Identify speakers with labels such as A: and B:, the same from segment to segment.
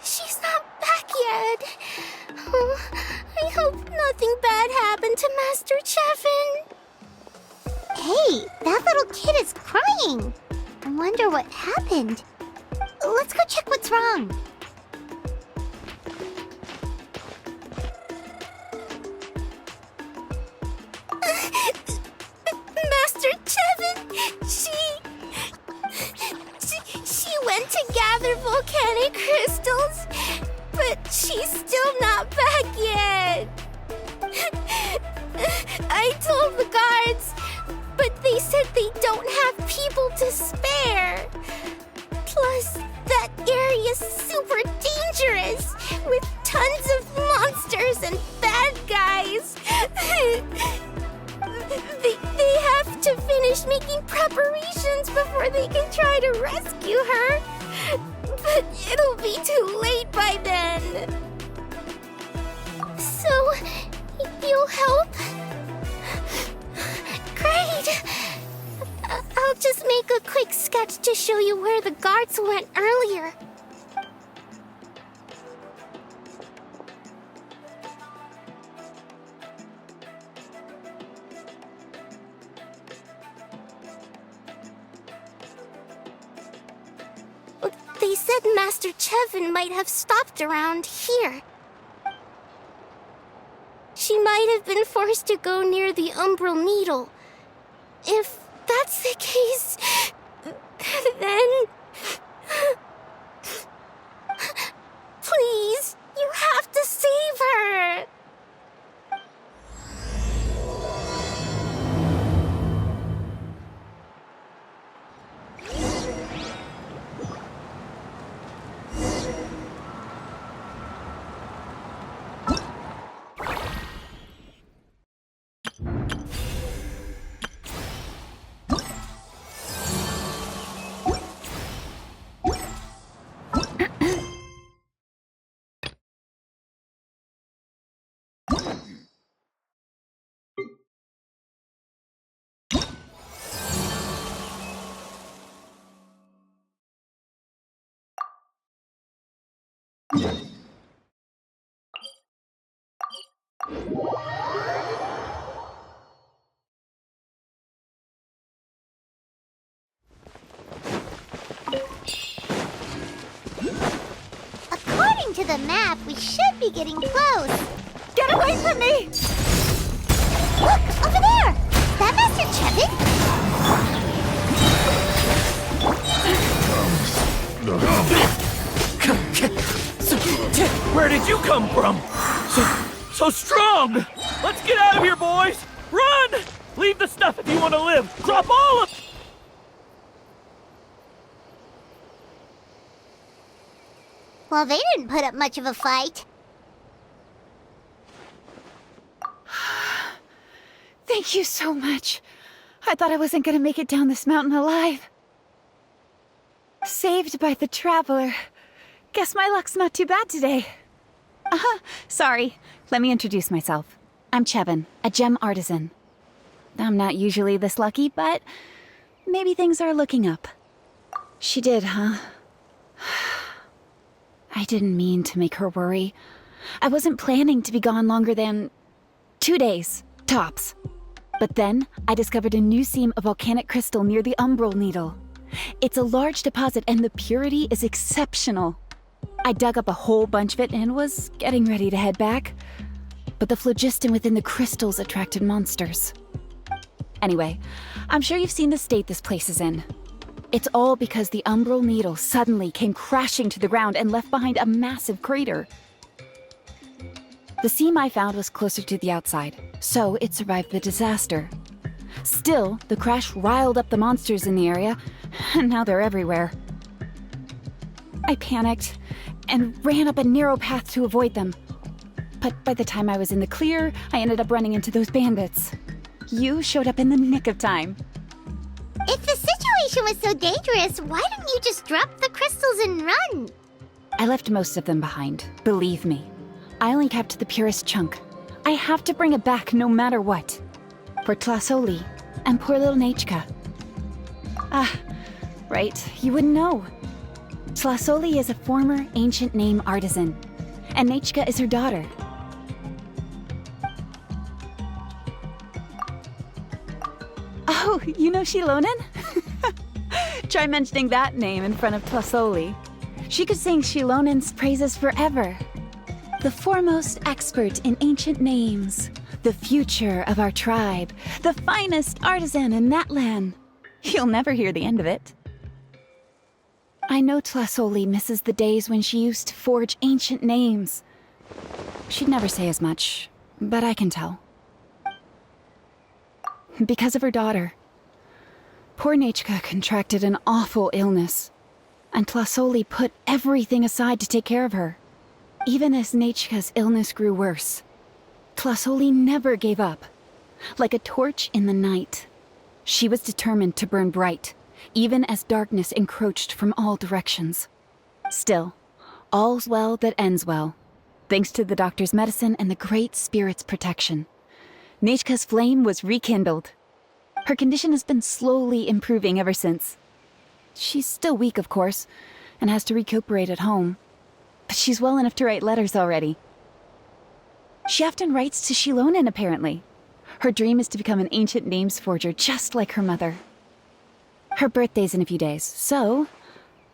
A: She's not back yet. Oh, I hope nothing bad happened to Master Chevin. Hey, that little kid is crying. I wonder what happened. Let's go check what's wrong. Master Chevin, she went to gather volcanic crystals, but she's still not back yet. I told the guards, but they said they don't have people to spare. Plus, that area's super dangerous, with tons of monsters and bad guys. They have to finish making preparations before they can try to rescue her. But it'll be too late by then. So, you'll help? Great! I'll just make a quick sketch to show you where the guards went earlier. They said Master Chevin might have stopped around here. She might have been forced to go near the Umbral Needle. If that's the case, then... Please, you have to save her! According to the map, we should be getting close. Get away from me! Look, over there! Is that Master Chevin?
B: Where did you come from? So strong! Let's get out of here, boys! Run! Leave the stuff if you want to live! Drop all of...
A: Well, they didn't put up much of a fight.
C: Thank you so much. I thought I wasn't gonna make it down this mountain alive. Saved by the Traveler. Guess my luck's not too bad today. Sorry. Let me introduce myself. I'm Chevin, a gem artisan. I'm not usually this lucky, but maybe things are looking up. She did, huh? I didn't mean to make her worry. I wasn't planning to be gone longer than 2 days, tops. But then, I discovered a new seam of volcanic crystal near the Umbral Needle. It's a large deposit and the purity is exceptional. I dug up a whole bunch of it and was getting ready to head back. But the phlogiston within the crystals attracted monsters. Anyway, I'm sure you've seen the state this place is in. It's all because the Umbral Needle suddenly came crashing to the ground and left behind a massive crater. The seam I found was closer to the outside, so it survived the disaster. Still, the crash riled up the monsters in the area, and now they're everywhere. I panicked and ran up a narrow path to avoid them. But by the time I was in the clear, I ended up running into those bandits. You showed up in the nick of time.
A: If the situation was so dangerous, why didn't you just drop the crystals and run?
C: I left most of them behind, believe me. I only kept the purest chunk. I have to bring it back no matter what. For Tlasoli and poor little Nachka. Ah, right, you wouldn't know. Tlasoli is a former ancient name artisan, and Nechka is her daughter. Oh, you know Shilonen? Try mentioning that name in front of Tlasoli. She could sing Shilonen's praises forever. The foremost expert in ancient names, the future of our tribe, the finest artisan in that land. You'll never hear the end of it. I know Tlasoli misses the days when she used to forge ancient names. She'd never say as much, but I can tell. Because of her daughter. Poor Nechka contracted an awful illness, and Tlasoli put everything aside to take care of her. Even as Nechka's illness grew worse, Tlasoli never gave up. Like a torch in the night, she was determined to burn bright, even as darkness encroached from all directions. Still, all's well that ends well, thanks to the doctor's medicine and the Great Spirit's protection. Nechka's flame was rekindled. Her condition has been slowly improving ever since. She's still weak, of course, and has to recuperate at home. But she's well enough to write letters already. She often writes to Shilonen, apparently. Her dream is to become an ancient names forger, just like her mother. Her birthday's in a few days, so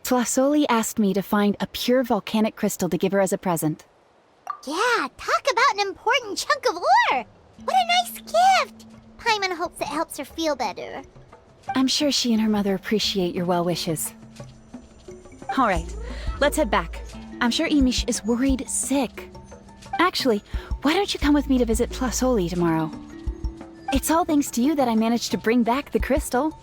C: Tlasoli asked me to find a pure volcanic crystal to give her as a present.
A: Yeah, talk about an important chunk of ore! What a nice gift! Paimon hopes it helps her feel better.
C: I'm sure she and her mother appreciate your well wishes. All right, let's head back. I'm sure Imish is worried sick. Actually, why don't you come with me to visit Tlasoli tomorrow? It's all thanks to you that I managed to bring back the crystal.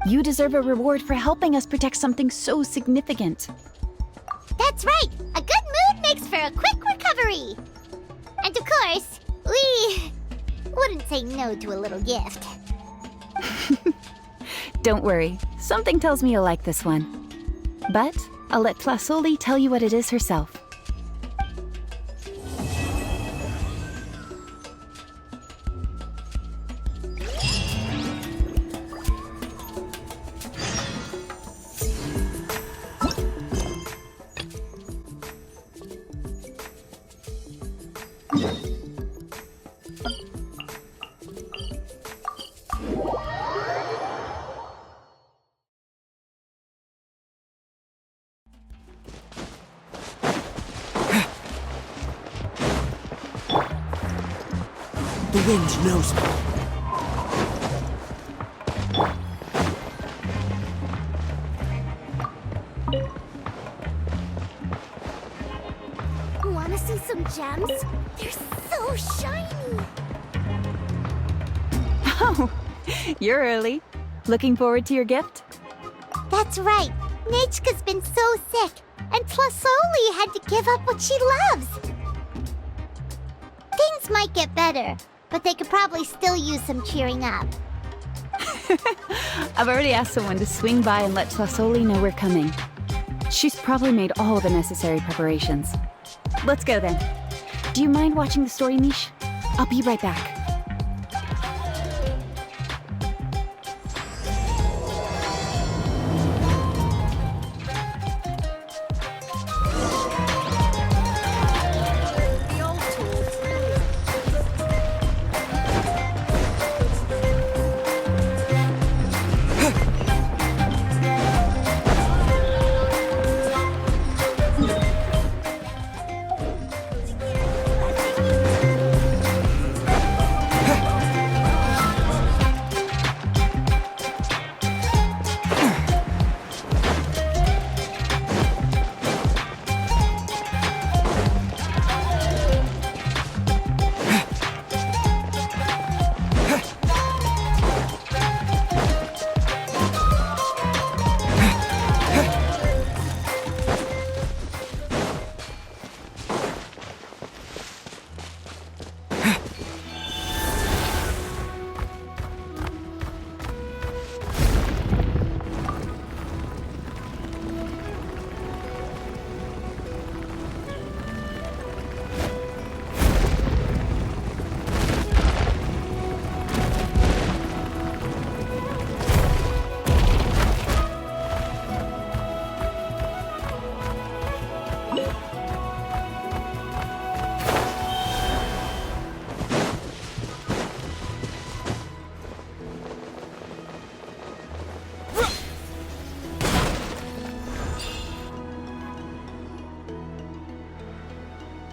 C: You deserve a reward for helping us protect something so significant.
A: That's right! A good mood makes for a quick recovery! And of course, we wouldn't say no to a little gift.
C: Don't worry, something tells me you'll like this one. But I'll let Tlasoli tell you what it is herself.
D: The wind knows me.
A: Wanna see some gems? They're so shiny!
C: Oh, you're early. Looking forward to your gift?
A: That's right. Nechka's been so sick, and Tlasoli had to give up what she loves. Things might get better, but they could probably still use some cheering up.
C: I've already asked someone to swing by and let Tlasoli know we're coming. She's probably made all the necessary preparations. Let's go then. Do you mind watching the story, Mish? I'll be right back.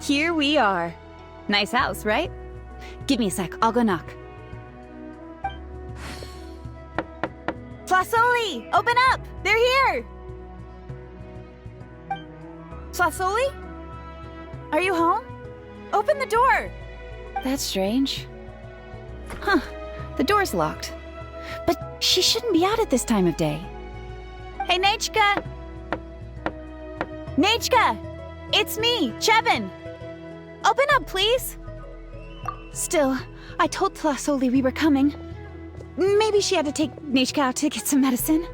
C: Here we are. Nice house, right? Give me a sec, I'll go knock. Flasoli! Open up! They're here! Flasoli? Are you home? Open the door! That's strange. Huh, the door's locked. But she shouldn't be out at this time of day. Hey, Nachka! Nachka! It's me, Chevin! Open up, please! Still, I told Flasoli we were coming. Maybe she had to take Nachka out to get some medicine.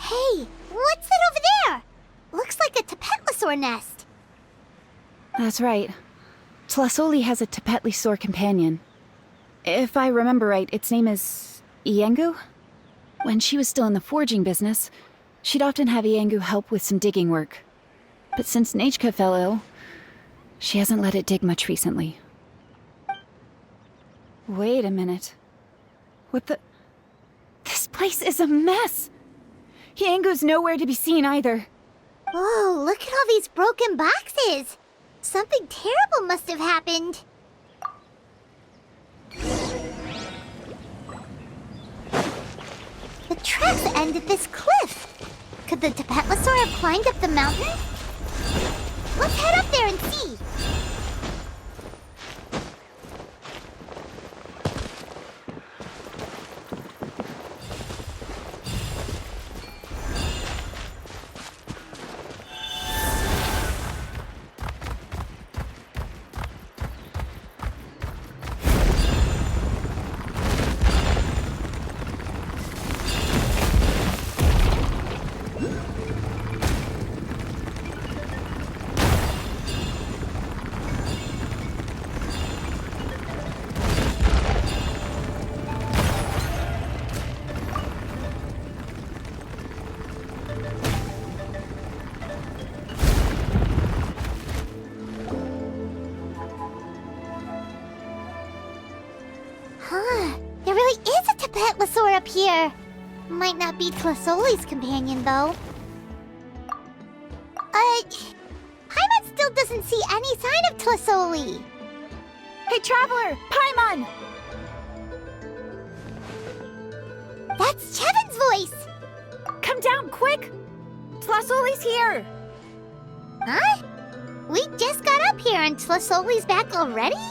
A: Hey, what's that over there? Looks like a Tepetli nest.
C: That's right. Flasoli has a Tepetli companion. If I remember right, its name is Iengu? When she was still in the forging business, she'd often have Iengu help with some digging work. But since Nachka fell ill, she hasn't let it dig much recently. Wait a minute. What the... This place is a mess! Iengu's nowhere to be seen either.
A: Whoa, look at all these broken boxes! Something terrible must have happened. The tracks end at this cliff. Could the Tepetli have climbed up the mountain? Let's head up there and see. There really is a Tepetli up here. Might not be Flasoli's companion, though. Paimon still doesn't see any sign of Flasoli.
C: Hey, Traveler! Paimon!
A: That's Chevin's voice!
C: Come down, quick! Flasoli's here!
A: Huh? We just got up here and Flasoli's back already?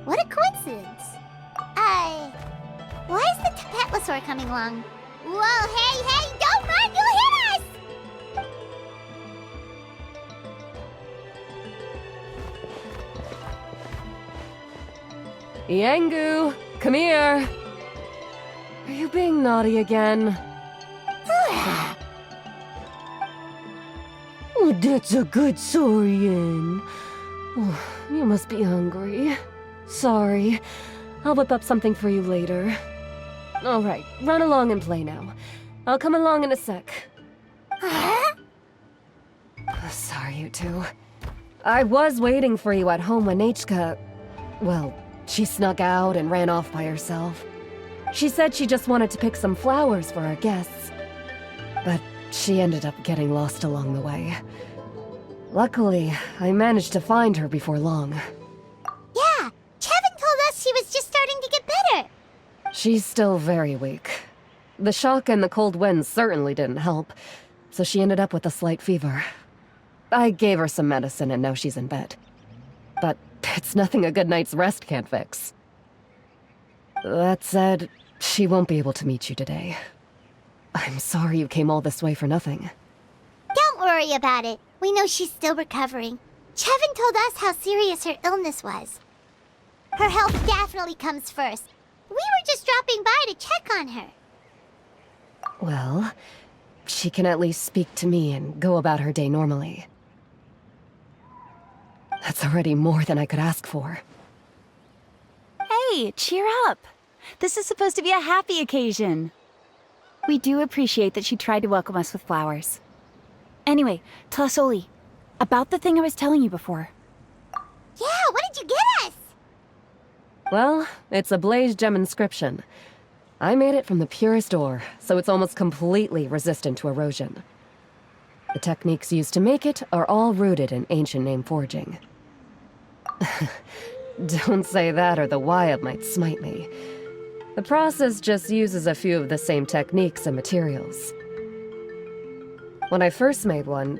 A: What a coincidence. Why is the Tepetli coming along? Whoa, hey, don't run! You'll hit us!
E: Iengu, come here. Are you being naughty again? Oh, that's a good Saurian. Oh, you must be hungry. Sorry. I'll whip up something for you later. All right, run along and play now. I'll come along in a sec. Sorry, you two. I was waiting for you at home when Nachka... Well, she snuck out and ran off by herself. She said she just wanted to pick some flowers for our guests. But she ended up getting lost along the way. Luckily, I managed to find her before long.
A: Yeah, Chevin told us she was just starting to get better.
E: She's still very weak. The shock and the cold winds certainly didn't help, so she ended up with a slight fever. I gave her some medicine and now she's in bed. But it's nothing a good night's rest can't fix. That said, she won't be able to meet you today. I'm sorry you came all this way for nothing.
A: Don't worry about it. We know she's still recovering. Chevin told us how serious her illness was. Her health definitely comes first. We were just dropping by to check on her.
E: Well, she can at least speak to me and go about her day normally. That's already more than I could ask for.
C: Hey, cheer up! This is supposed to be a happy occasion. We do appreciate that she tried to welcome us with flowers. Anyway, Flasoli, about the thing I was telling you before.
A: Yeah, what did you get us?
E: Well, it's a blaze gem inscription. I made it from the purest ore, so it's almost completely resistant to erosion. The techniques used to make it are all rooted in ancient name forging. Don't say that or the Wild might smite me. The process just uses a few of the same techniques and materials. When I first made one,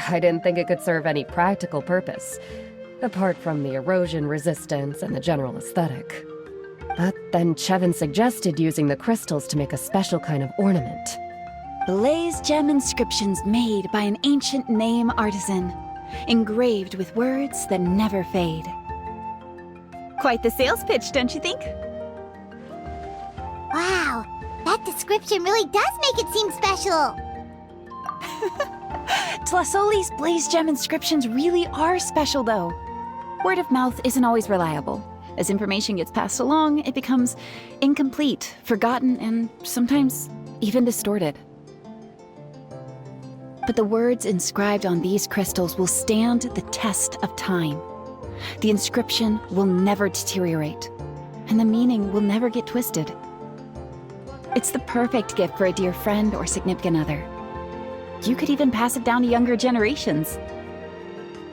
E: I didn't think it could serve any practical purpose, apart from the erosion resistance and the general aesthetic. But then Chevin suggested using the crystals to make a special kind of ornament.
C: Blaze gem inscriptions made by an ancient name artisan, engraved with words that never fade. Quite the sales pitch, don't you think?
A: Wow, that description really does make it seem special.
C: Tlasoli's blaze gem inscriptions really are special, though. Word of mouth isn't always reliable. As information gets passed along, it becomes incomplete, forgotten, and sometimes even distorted. But the words inscribed on these crystals will stand the test of time. The inscription will never deteriorate, and the meaning will never get twisted. It's the perfect gift for a dear friend or significant other. You could even pass it down to younger generations.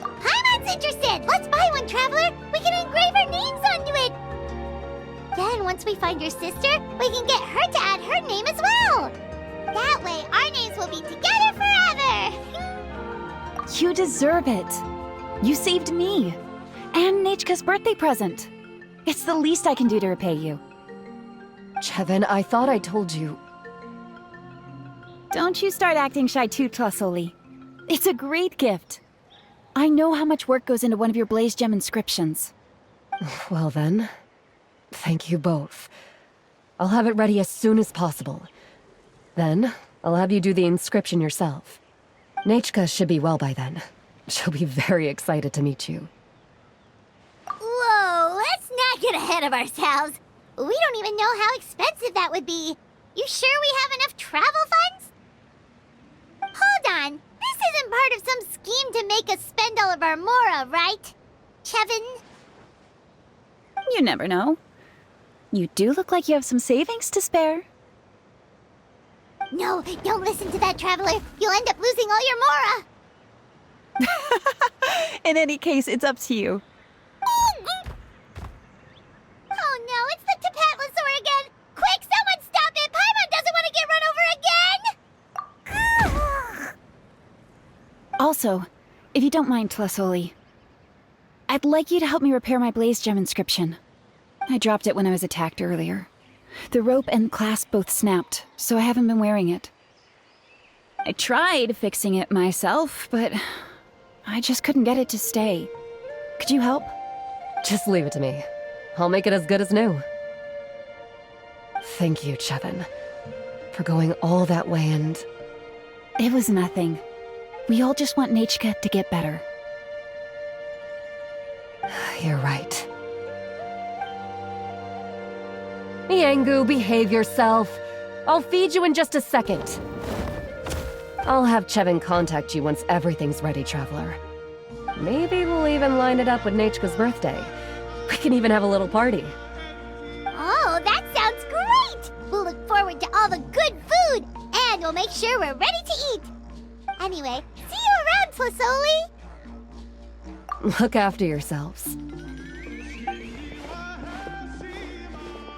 A: Paimon's interested! Let's buy one, Traveler! We can engrave our names onto it! Then once we find your sister, we can get her to add her name as well! That way, our names will be together forever!
C: You deserve it. You saved me. And Nechka's birthday present. It's the least I can do to repay you.
E: Chevin, I thought I told you.
C: Don't you start acting shy too, Tlasoli. It's a great gift. I know how much work goes into one of your blaze gem inscriptions.
E: Well then, thank you both. I'll have it ready as soon as possible. Then, I'll have you do the inscription yourself. Nechka should be well by then. She'll be very excited to meet you.
A: Whoa, let's not get ahead of ourselves. We don't even know how expensive that would be. You sure we have enough travel funds? Hold on, this isn't part of some scheme to make us spend all of our mora, right? Chevin?
C: You never know. You do look like you have some savings to spare.
A: No, don't listen to that, Traveler. You'll end up losing all your mora.
C: In any case, it's up to you.
A: Oh no, it's the Tepetli again! Quick, someone stop it! Paimon doesn't want to get run over again!
C: Also, if you don't mind, Tlasoli, I'd like you to help me repair my blaze gem inscription. I dropped it when I was attacked earlier. The rope and clasp both snapped, so I haven't been wearing it. I tried fixing it myself, but I just couldn't get it to stay. Could you help?
E: Just leave it to me. I'll make it as good as new. Thank you, Chevin, for going all that way and...
C: It was nothing. We all just want Nechka to get better.
E: You're right. Yangu, behave yourself. I'll feed you in just a second. I'll have Chevin contact you once everything's ready, Traveler. Maybe we'll even line it up with Nechka's birthday. We can even have a little party.
A: Oh, that sounds great! We'll look forward to all the good food, and we'll make sure we're ready to eat. Anyway, see you around, Tlasoli!
E: Look after yourselves.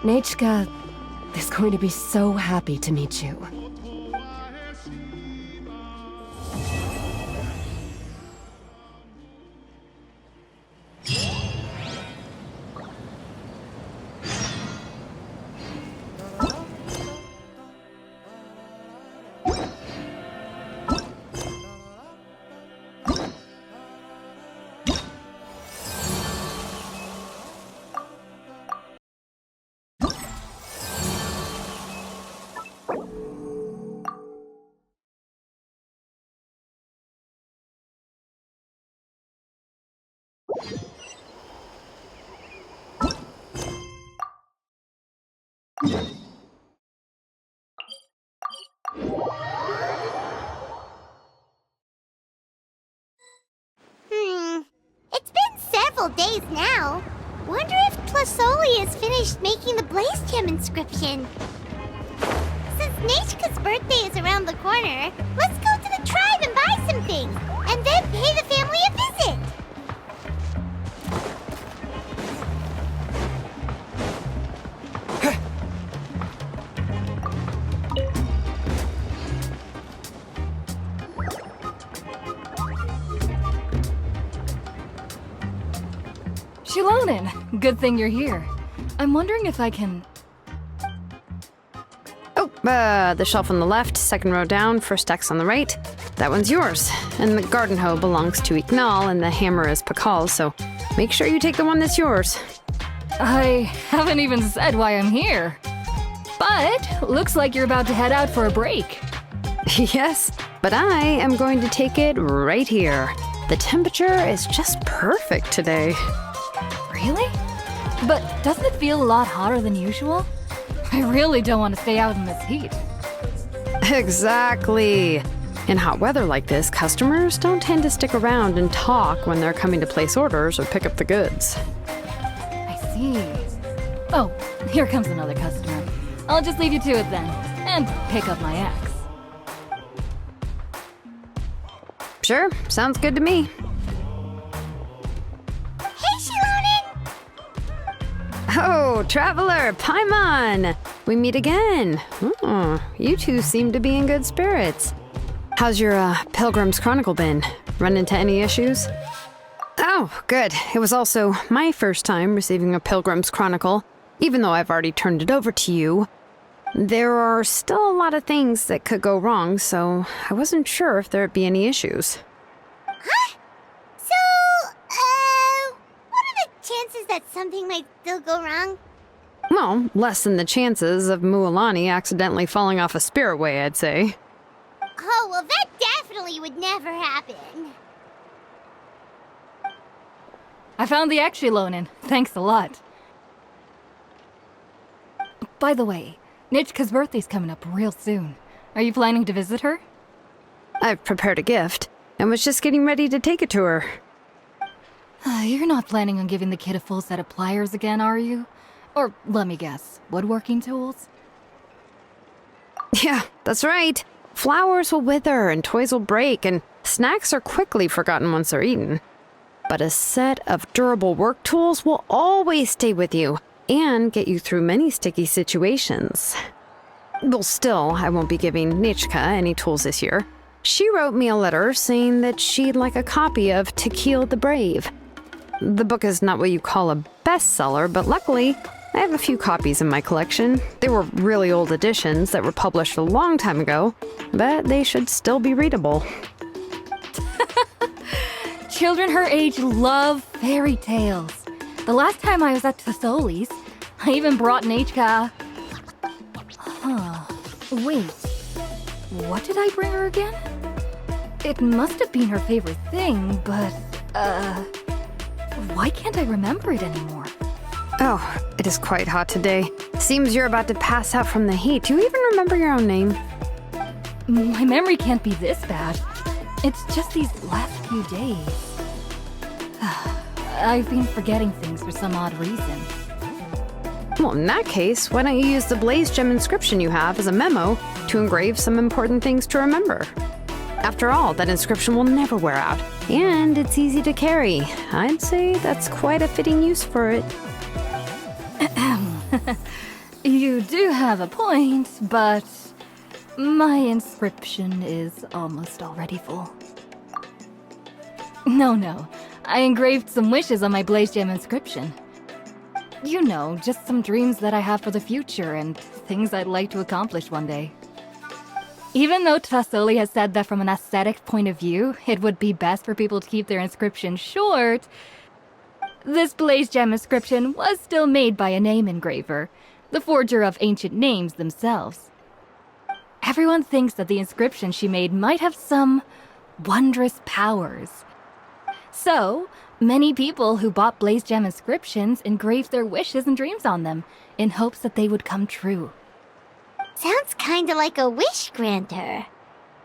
E: Nechka is going to be so happy to meet you.
A: It's been several days now. Wonder if Tlasoli has finished making the Blaze Gem inscription. Since Nechka's birthday is around the corner, let's go to the tribe and buy buy some things, and then pay the family a visit.
F: Shilonin, good thing you're here. I'm wondering if I can...
G: Oh, the shelf on the left, second row down, first X on the right. That one's yours. And the garden hoe belongs to Ignal, and the hammer is Pakal's, so make sure you take the one that's yours.
F: I haven't even said why I'm here. But looks like you're about to head out for a break.
G: Yes, but I am going to take it right here. The temperature is just perfect today.
F: Really? But doesn't it feel a lot hotter than usual? I really don't want to stay out in this heat.
G: Exactly. In hot weather like this, customers don't tend to stick around and talk when they're coming to place orders or pick up the goods.
F: I see. Oh, here comes another customer. I'll just leave you to it then, and pick up my axe.
G: Sure, sounds good to me.
A: Hey, Shilonin!
G: Oh, Traveler, Paimon! We meet again. Oh, you two seem to be in good spirits. How's your Pilgrim's Chronicle been? Run into any issues? Oh, good. It was also my first time receiving a Pilgrim's Chronicle, even though I've already turned it over to you. There are still a lot of things that could go wrong, so I wasn't sure if there'd be any issues.
A: Huh? So, what are the chances that something might still go wrong?
G: Well, less than the chances of Mualani accidentally falling off a spirit way, I'd say.
A: Oh, well, that definitely would never happen.
F: I found the axe, Shilonin. Thanks a lot. By the way, Nitchka's birthday's coming up real soon. Are you planning to visit her?
G: I've prepared a gift, and was just getting ready to take it to her.
F: You're not planning on giving the kid a full set of pliers again, are you? Or, let me guess, woodworking tools?
G: Yeah, that's right. Flowers will wither and toys will break, and snacks are quickly forgotten once they're eaten. But a set of durable work tools will always stay with you and get you through many sticky situations. Well, still, I won't be giving Nichka any tools this year. She wrote me a letter saying that she'd like a copy of Tequil the Brave. The book is not what you call a bestseller, but luckily, I have a few copies in my collection. They were really old editions that were published a long time ago, but they should still be readable.
F: Children her age love fairy tales. The last time I was at Tatholi's, I even brought Nechka. Wait. What did I bring her again? It must have been her favorite thing, but, why can't I remember it anymore?
G: Oh, it is quite hot today. Seems you're about to pass out from the heat. Do you even remember your own name?
F: My memory can't be this bad. It's just these last few days. I've been forgetting things for some odd reason.
G: Well, in that case, why don't you use the Blaze Gem inscription you have as a memo to engrave some important things to remember? After all, that inscription will never wear out, and it's easy to carry. I'd say that's quite a fitting use for it.
F: You do have a point, but my inscription is almost already full. No, I engraved some wishes on my Blaze Gem inscription. You know, just some dreams that I have for the future and things I'd like to accomplish one day. Even though Tassoli has said that from an aesthetic point of view, it would be best for people to keep their inscription short, this Blaze Gem inscription was still made by a name engraver, the forger of ancient names themselves. Everyone thinks that the inscription she made might have some wondrous powers. So, many people who bought Blaze Gem inscriptions engraved their wishes and dreams on them, in hopes that they would come true.
A: Sounds kinda like a wish granter.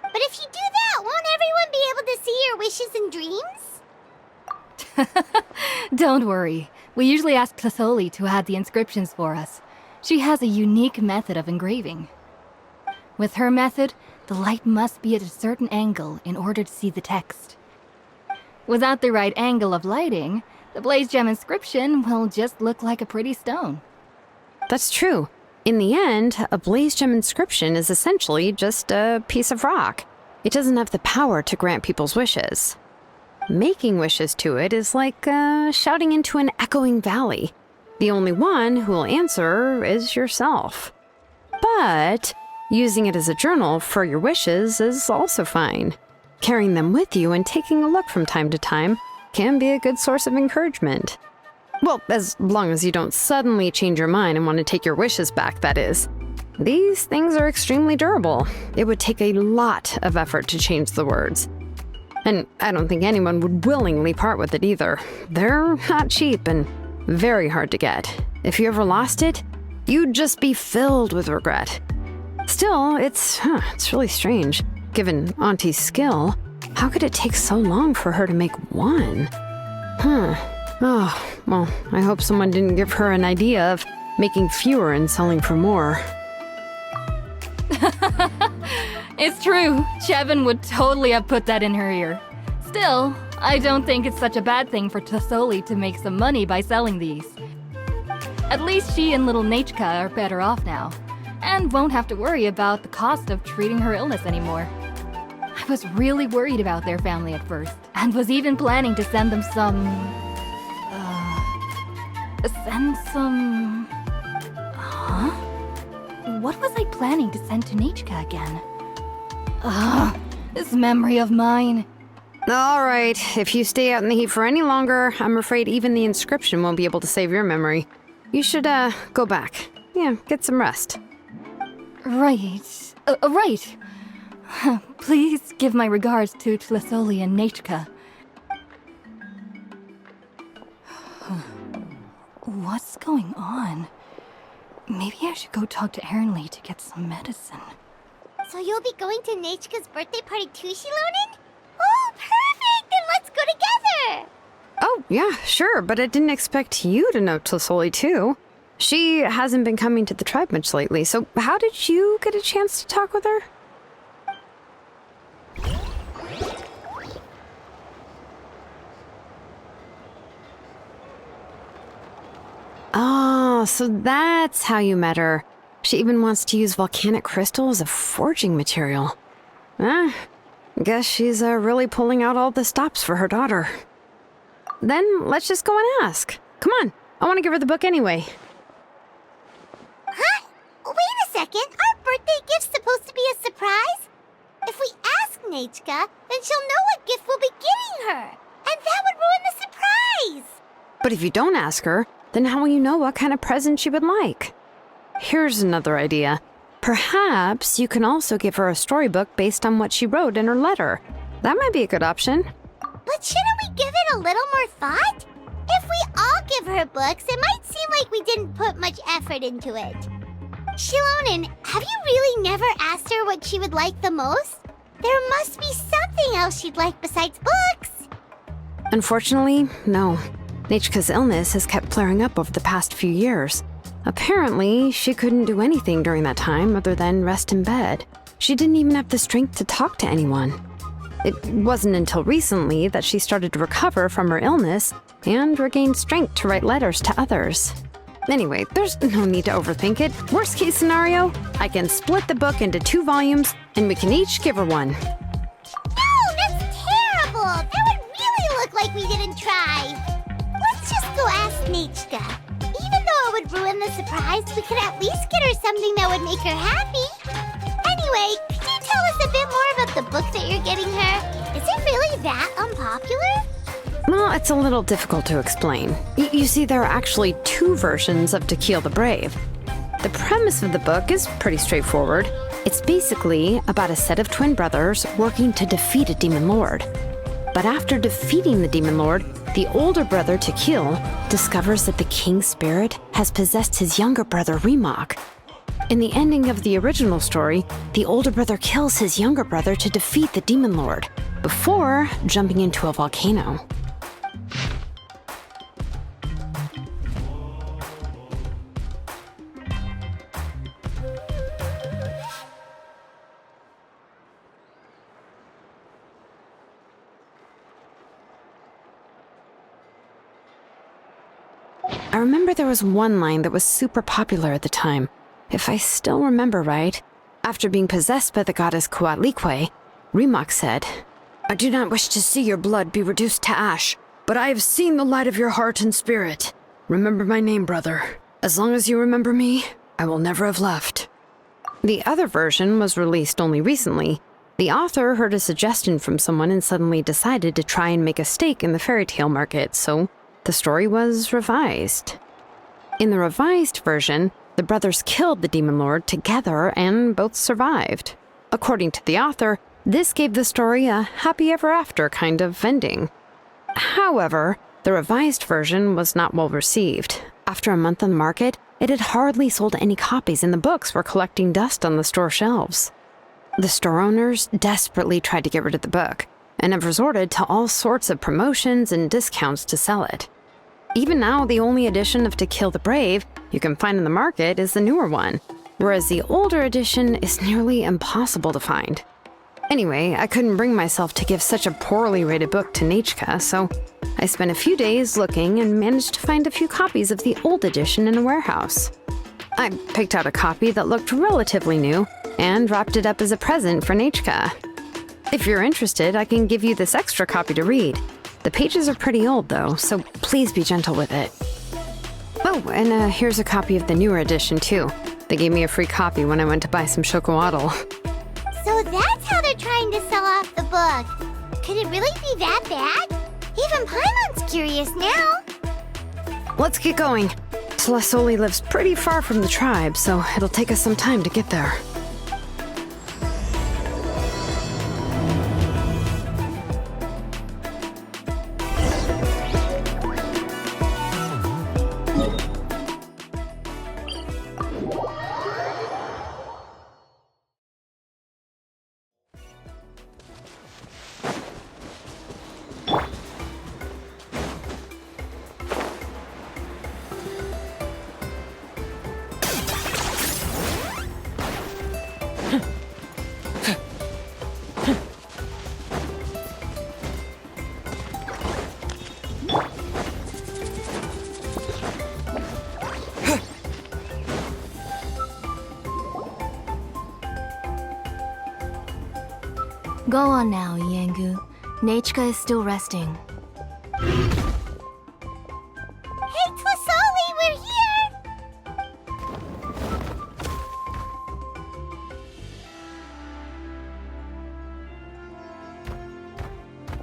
A: But if you do that, won't everyone be able to see your wishes and dreams?
F: Don't worry. We usually ask Tatholi to add the inscriptions for us. She has a unique method of engraving. With her method, the light must be at a certain angle in order to see the text. Without the right angle of lighting, the blaze gem inscription will just look like a pretty stone.
G: That's true. In the end, a blaze gem inscription is essentially just a piece of rock. It doesn't have the power to grant people's wishes. Making wishes to it is like shouting into an echoing valley. The only one who will answer is yourself. But using it as a journal for your wishes is also fine. Carrying them with you and taking a look from time to time can be a good source of encouragement. Well, as long as you don't suddenly change your mind and want to take your wishes back, that is. These things are extremely durable. It would take a lot of effort to change the words. And I don't think anyone would willingly part with it either. They're not cheap and very hard to get. If you ever lost it, you'd just be filled with regret. Still, it's really strange. Given Auntie's skill, how could it take so long for her to make one? Oh, well, I hope someone didn't give her an idea of making fewer and selling for more.
F: It's true. Chevin would totally have put that in her ear. Still, I don't think it's such a bad thing for Tasoli to make some money by selling these. At least she and little Nachka are better off now, and won't have to worry about the cost of treating her illness anymore. I was really worried about their family at first, and was even planning to send them some... Huh? What was I planning to send to Nachka again? This memory of mine.
G: All right, if you stay out in the heat for any longer, I'm afraid even the inscription won't be able to save your memory. You should, go back. Yeah, get some rest.
F: Right. Right. Please give my regards to Tlasoli and Nachka. What's going on? Maybe I should go talk to Ernly to get some medicine.
A: So you'll be going to Nachka's birthday party too, Shilonen? Oh, perfect! Then let's go together!
G: Oh, yeah, sure, but I didn't expect you to know Tlasoli too. She hasn't been coming to the tribe much lately, so how did you get a chance to talk with her? Oh, so that's how you met her. She even wants to use volcanic crystal as a forging material. Guess she's really pulling out all the stops for her daughter. Then let's just go and ask. Come on, I want to give her the book anyway.
A: Huh? Wait a second, our birthday gift's supposed to be a surprise? If we ask Nachka, then she'll know what gift we'll be getting her, and that would ruin the surprise!
G: But if you don't ask her, then how will you know what kind of present she would like? Here's another idea. Perhaps you can also give her a storybook based on what she wrote in her letter. That might be a good option.
A: But shouldn't we give it a little more thought? If we all give her books, it might seem like we didn't put much effort into it. Shilonen, have you really never asked her what she would like the most? There must be something else she'd like besides books.
G: Unfortunately, no. Nachka's illness has kept flaring up over the past few years. Apparently, she couldn't do anything during that time other than rest in bed. She didn't even have the strength to talk to anyone. It wasn't until recently that she started to recover from her illness and regained strength to write letters to others. Anyway, there's no need to overthink it. Worst case scenario, I can split the book into 2 volumes and we can each give her one.
A: No, that's terrible! That would really look like we didn't try. Let's just go ask Nachka. Even though it would ruin the surprise, we could at least get her something that would make her happy. Anyway, could you tell us a bit more about the book that you're getting her? Is it really that unpopular?
G: Well, it's a little difficult to explain. You see, there are actually 2 versions of To Kill the Brave. The premise of the book is pretty straightforward. It's basically about a set of twin brothers working to defeat a demon lord. But after defeating the demon lord, the older brother, Tequil, discovers that the king's spirit has possessed his younger brother, Remok. In the ending of the original story, the older brother kills his younger brother to defeat the demon lord, before jumping into a volcano. I remember there was one line that was super popular at the time. If I still remember right, after being possessed by the goddess Coatlicue, Rimac said, "I do not wish to see your blood be reduced to ash, but I have seen the light of your heart and spirit. Remember my name, brother. As long as you remember me, I will never have left." The other version was released only recently. The author heard a suggestion from someone and suddenly decided to try and make a stake in the fairy tale market, so the story was revised. In the revised version, the brothers killed the demon lord together and both survived. According to the author, this gave the story a happy ever after kind of ending. However, the revised version was not well received. After a month on the market, it had hardly sold any copies and the books were collecting dust on the store shelves. The store owners desperately tried to get rid of the book and have resorted to all sorts of promotions and discounts to sell it. Even now, the only edition of To Kill the Brave you can find in the market is the newer one, whereas the older edition is nearly impossible to find. Anyway, I couldn't bring myself to give such a poorly rated book to Nechka, so I spent a few days looking and managed to find a few copies of the old edition in a warehouse. I picked out a copy that looked relatively new and wrapped it up as a present for Nechka. If you're interested, I can give you this extra copy to read. The pages are pretty old though, so please be gentle with it. Oh, and here's a copy of the newer edition too. They gave me a free copy when I went to buy some chocolatl.
A: So that's how they're trying to sell off the book. Could it really be that bad? Even Paimon's curious now.
G: Let's get going. Celestoli lives pretty far from the tribe, so it'll take us some time to get there.
F: Go on now, Yengu. Nechka is still resting.
A: Hey, Tlasoli, we're here!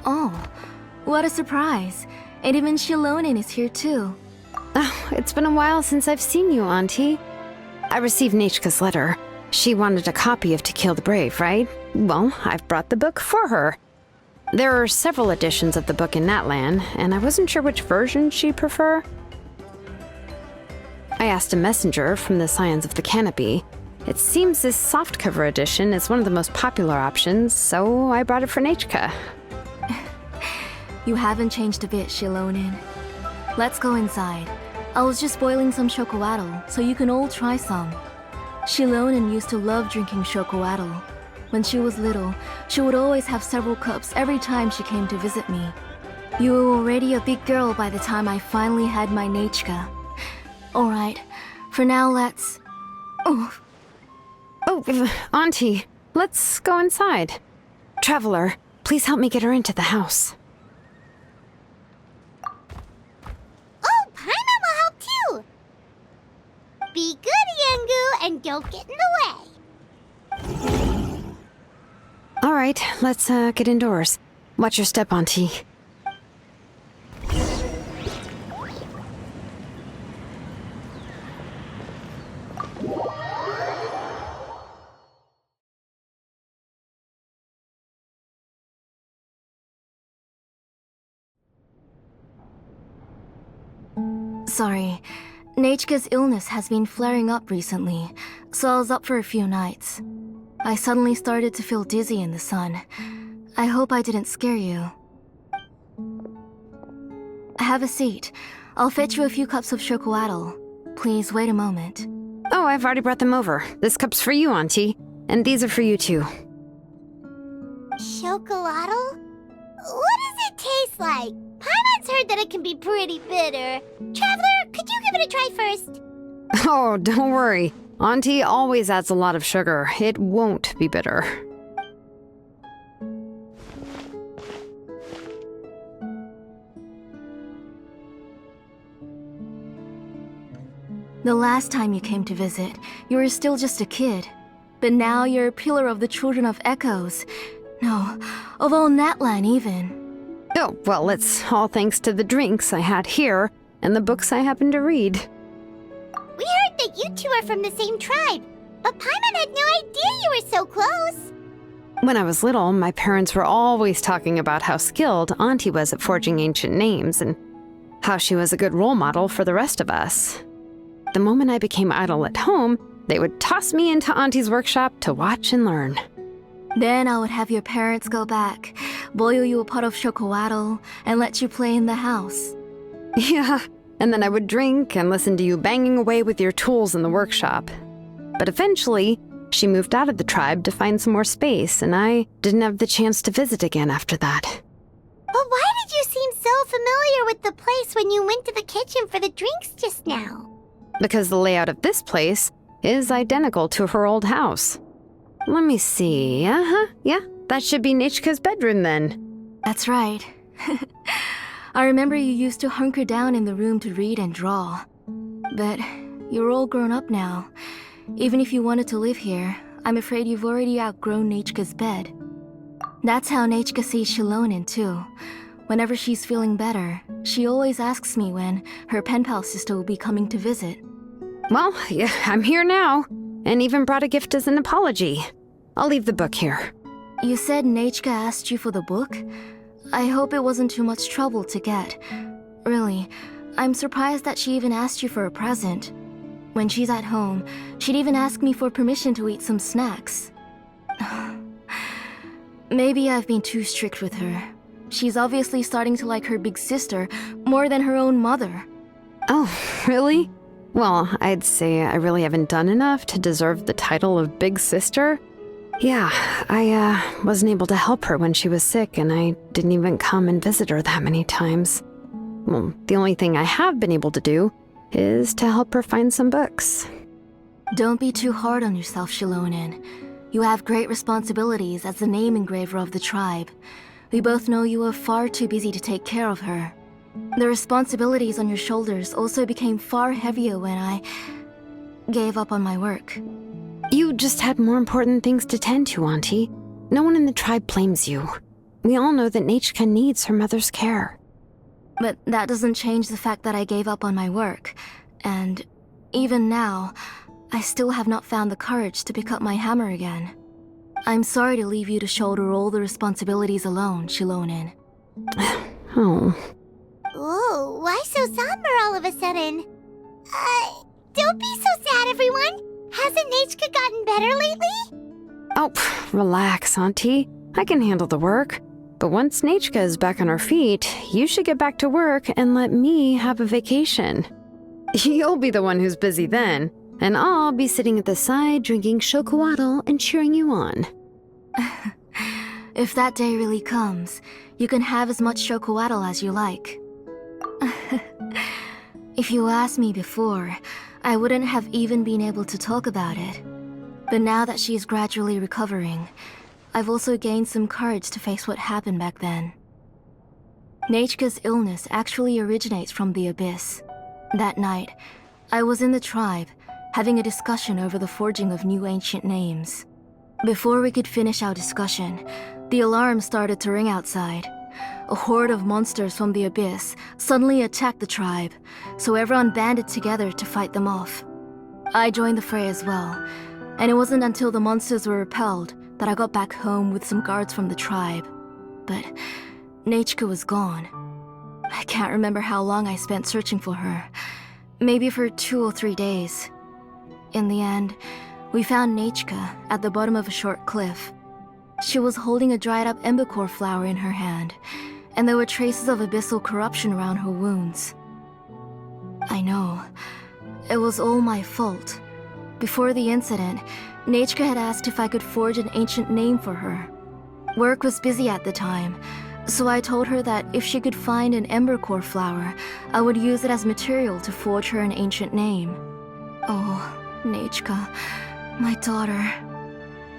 F: Oh, what a surprise. And even Shilonin is here too.
G: Oh, it's been a while since I've seen you, Auntie. I received Nechka's letter. She wanted a copy of To Kill the Brave, right? Well, I've brought the book for her. There are several editions of the book in Natlan, and I wasn't sure which version she'd prefer. I asked a messenger from the Scions of the Canopy. It seems this softcover edition is one of the most popular options, so I brought it for Nechka.
F: You haven't changed a bit, Shilonin. Let's go inside. I was just boiling some chocolatl, so you can all try some. Shilonin used to love drinking chocolatl. When she was little, she would always have several cups every time she came to visit me. You were already a big girl by the time I finally had my Nechka. Alright, for now let's...
G: Oh, Auntie, let's go inside. Traveler, please help me get her into the house.
A: Oh, Paimon will help too! Be good, Yengu, and don't get in the way.
G: All right, let's get indoors. Watch your step, Auntie.
F: Sorry. Nechka's illness has been flaring up recently, so I was up for a few nights. I suddenly started to feel dizzy in the sun. I hope I didn't scare you. Have a seat. I'll fetch you a few cups of chocolatl. Please wait a moment.
G: Oh, I've already brought them over. This cup's for you, Auntie. And these are for you, too.
A: Chocolatl? What does it taste like? Paimon's heard that it can be pretty bitter. Traveler, could you give it a try first.
G: Oh, don't worry. Auntie always adds a lot of sugar. It won't be bitter.
F: The last time you came to visit, you were still just a kid. But now you're a pillar of the children of Echoes. No, of all Natlan even.
G: Oh, well, it's all thanks to the drinks I had here and the books I happened to read.
A: We heard that you two are from the same tribe, but Paimon had no idea you were so close.
G: When I was little, my parents were always talking about how skilled Auntie was at forging ancient names and how she was a good role model for the rest of us. The moment I became idle at home, they would toss me into Auntie's workshop to watch and learn.
F: Then I would have your parents go back, boil you a pot of chocolatl, and let you play in the house.
G: Yeah, and then I would drink and listen to you banging away with your tools in the workshop. But eventually, she moved out of the tribe to find some more space, and I didn't have the chance to visit again after that.
A: But why did you seem so familiar with the place when you went to the kitchen for the drinks just now?
G: Because the layout of this place is identical to her old house. Let me see. Yeah, that should be Nechka's bedroom then.
F: That's right. I remember you used to hunker down in the room to read and draw. But you're all grown up now. Even if you wanted to live here, I'm afraid you've already outgrown Nechka's bed. That's how Nechka sees Shilonen too. Whenever she's feeling better, she always asks me when her pen pal sister will be coming to visit.
G: Well, yeah, I'm here now, and even brought a gift as an apology. I'll leave the book here.
F: You said Nechka asked you for the book? I hope it wasn't too much trouble to get. Really, I'm surprised that she even asked you for a present. When she's at home, she'd even ask me for permission to eat some snacks. Maybe I've been too strict with her. She's obviously starting to like her big sister more than her own mother.
G: Oh, really? Well, I'd say I really haven't done enough to deserve the title of big sister. Yeah, I wasn't able to help her when she was sick, and I didn't even come and visit her that many times. Well, the only thing I have been able to do is to help her find some books.
F: Don't be too hard on yourself, Shilonen. You have great responsibilities as the name engraver of the tribe. We both know you are far too busy to take care of her. The responsibilities on your shoulders also became far heavier when I gave up on my work.
G: You just had more important things to tend to, Auntie. No one in the tribe blames you. We all know that Nechka needs her mother's care.
F: But that doesn't change the fact that I gave up on my work. And even now, I still have not found the courage to pick up my hammer again. I'm sorry to leave you to shoulder all the responsibilities alone, Shilonen.
G: Oh.
A: Ooh, why so somber all of a sudden? Don't be so sad, everyone. Hasn't Nechka gotten better lately?
G: Oh, relax, Auntie. I can handle the work. But once Nechka is back on her feet, you should get back to work and let me have a vacation. You'll be the one who's busy then, and I'll be sitting at the side drinking chocolatl and cheering you on.
F: If that day really comes, you can have as much chocolatl as you like. If you asked me before, I wouldn't have even been able to talk about it. But now that she's gradually recovering, I've also gained some courage to face what happened back then. Nechka's illness actually originates from the Abyss. That night, I was in the tribe, having a discussion over the forging of new ancient names. Before we could finish our discussion, the alarm started to ring outside. A horde of monsters from the Abyss suddenly attacked the tribe, so everyone banded together to fight them off. I joined the fray as well, and it wasn't until the monsters were repelled that I got back home with some guards from the tribe. But Nechka was gone. I can't remember how long I spent searching for her. Maybe for 2 or 3 days. In the end, we found Nechka at the bottom of a short cliff. She was holding a dried-up embercore flower in her hand, and there were traces of abyssal corruption around her wounds. I know. It was all my fault. Before the incident, Nechka had asked if I could forge an ancient name for her. Work was busy at the time, So I told her that if she could find an embercore flower, I would use it as material to forge her an ancient name. Oh, Nechka, my daughter.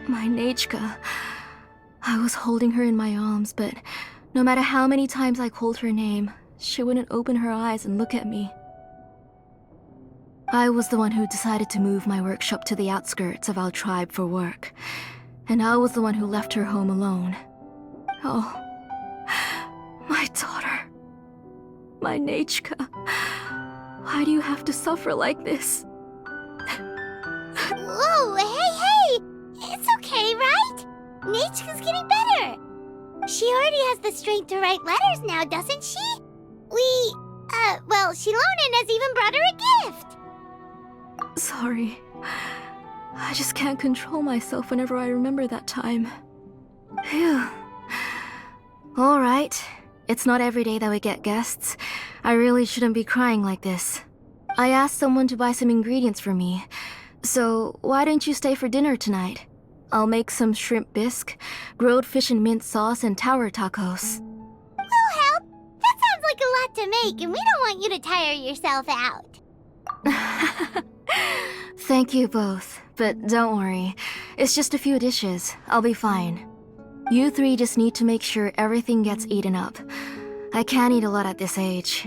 F: My Nechka. I was holding her in my arms, but no matter how many times I called her name, she wouldn't open her eyes and look at me. I was the one who decided to move my workshop to the outskirts of our tribe for work, and I was the one who left her home alone. Oh, my daughter. My Nechka. Why do you have to suffer like this?
A: Whoa, hey! It's okay, right? Nechka's getting better. She already has the strength to write letters now, doesn't she? Shilonen has even brought her a gift.
F: Sorry. I just can't control myself whenever I remember that time. Phew. Alright. It's not every day that we get guests. I really shouldn't be crying like this. I asked someone to buy some ingredients for me. So, why don't you stay for dinner tonight? I'll make some shrimp bisque, grilled fish and mint sauce, and tower tacos.
A: We'll help. That sounds like a lot to make, and we don't want you to tire yourself out.
F: Thank you both, but don't worry. It's just a few dishes. I'll be fine. You three just need to make sure everything gets eaten up. I can't eat a lot at this age.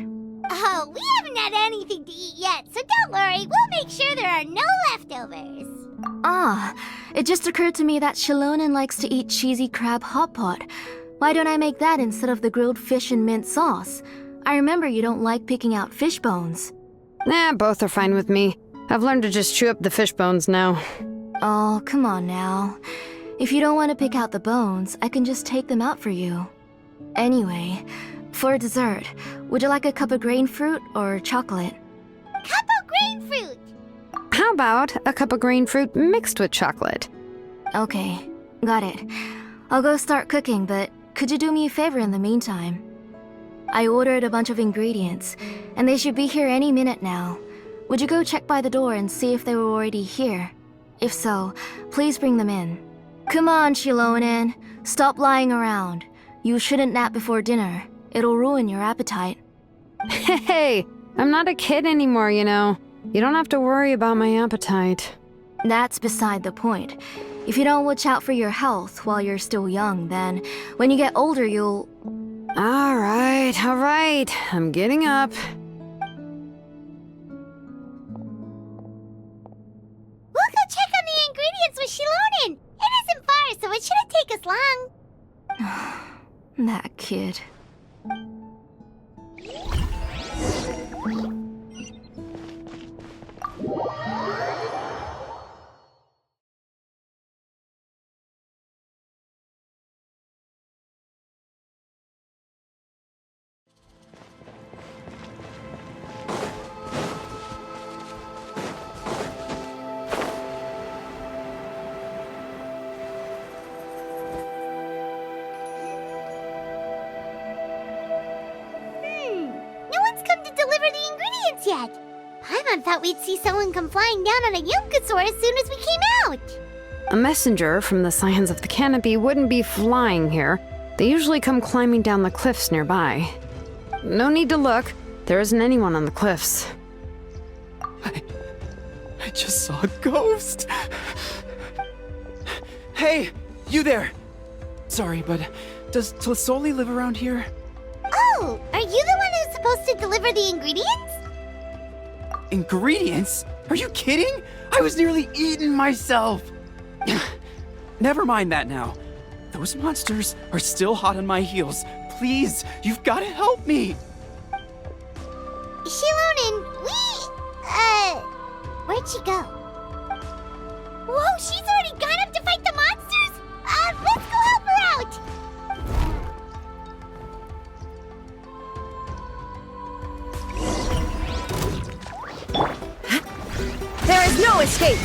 A: Oh, we haven't had anything to eat yet, so don't worry. We'll make sure there are no leftovers.
F: Ah, it just occurred to me that Shilonen likes to eat cheesy crab hot pot. Why don't I make that instead of the grilled fish and mint sauce? I remember you don't like picking out fish bones.
G: Nah, both are fine with me. I've learned to just chew up the fish bones now.
F: Oh, come on now. If you don't want to pick out the bones, I can just take them out for you. Anyway, for dessert, would you like a cup of grain fruit or chocolate?
A: Cup of grain fruit!
G: How about a cup of green fruit mixed with chocolate?
F: Okay, got it. I'll go start cooking, but could you do me a favor in the meantime? I ordered a bunch of ingredients, and they should be here any minute now. Would you go check by the door and see if they were already here? If so, please bring them in. Come on, Shilonen. Stop lying around. You shouldn't nap before dinner. It'll ruin your appetite.
G: Hey, I'm not a kid anymore, you know. You don't have to worry about my appetite.
F: That's beside the point. If you don't watch out for your health while you're still young, then when you get older, you'll...
G: All right. I'm getting up.
A: We'll go check on the ingredients with Shilonen. It isn't far, so it shouldn't take us long.
F: That kid.
A: No one's come to deliver the ingredients yet. Paimon thought we'd see someone come flying down on a Yunkasaur as soon as we came out.
G: A messenger from the Scions of the Canopy wouldn't be flying here. They usually come climbing down the cliffs nearby. No need to look. There isn't anyone on the cliffs.
D: I just saw a ghost. Hey, you there. Sorry, but does Tlisoli live around here?
A: Oh, are you the one who's supposed to deliver the ingredients?
D: Ingredients? Are you kidding? I was nearly eaten myself. Never mind that now. Those monsters are still hot on my heels. Please, you've got to help me.
A: Shilonen, where'd she go? Whoa, she's already gone up to fight the monsters? Let's go help her out!
E: There is no escape!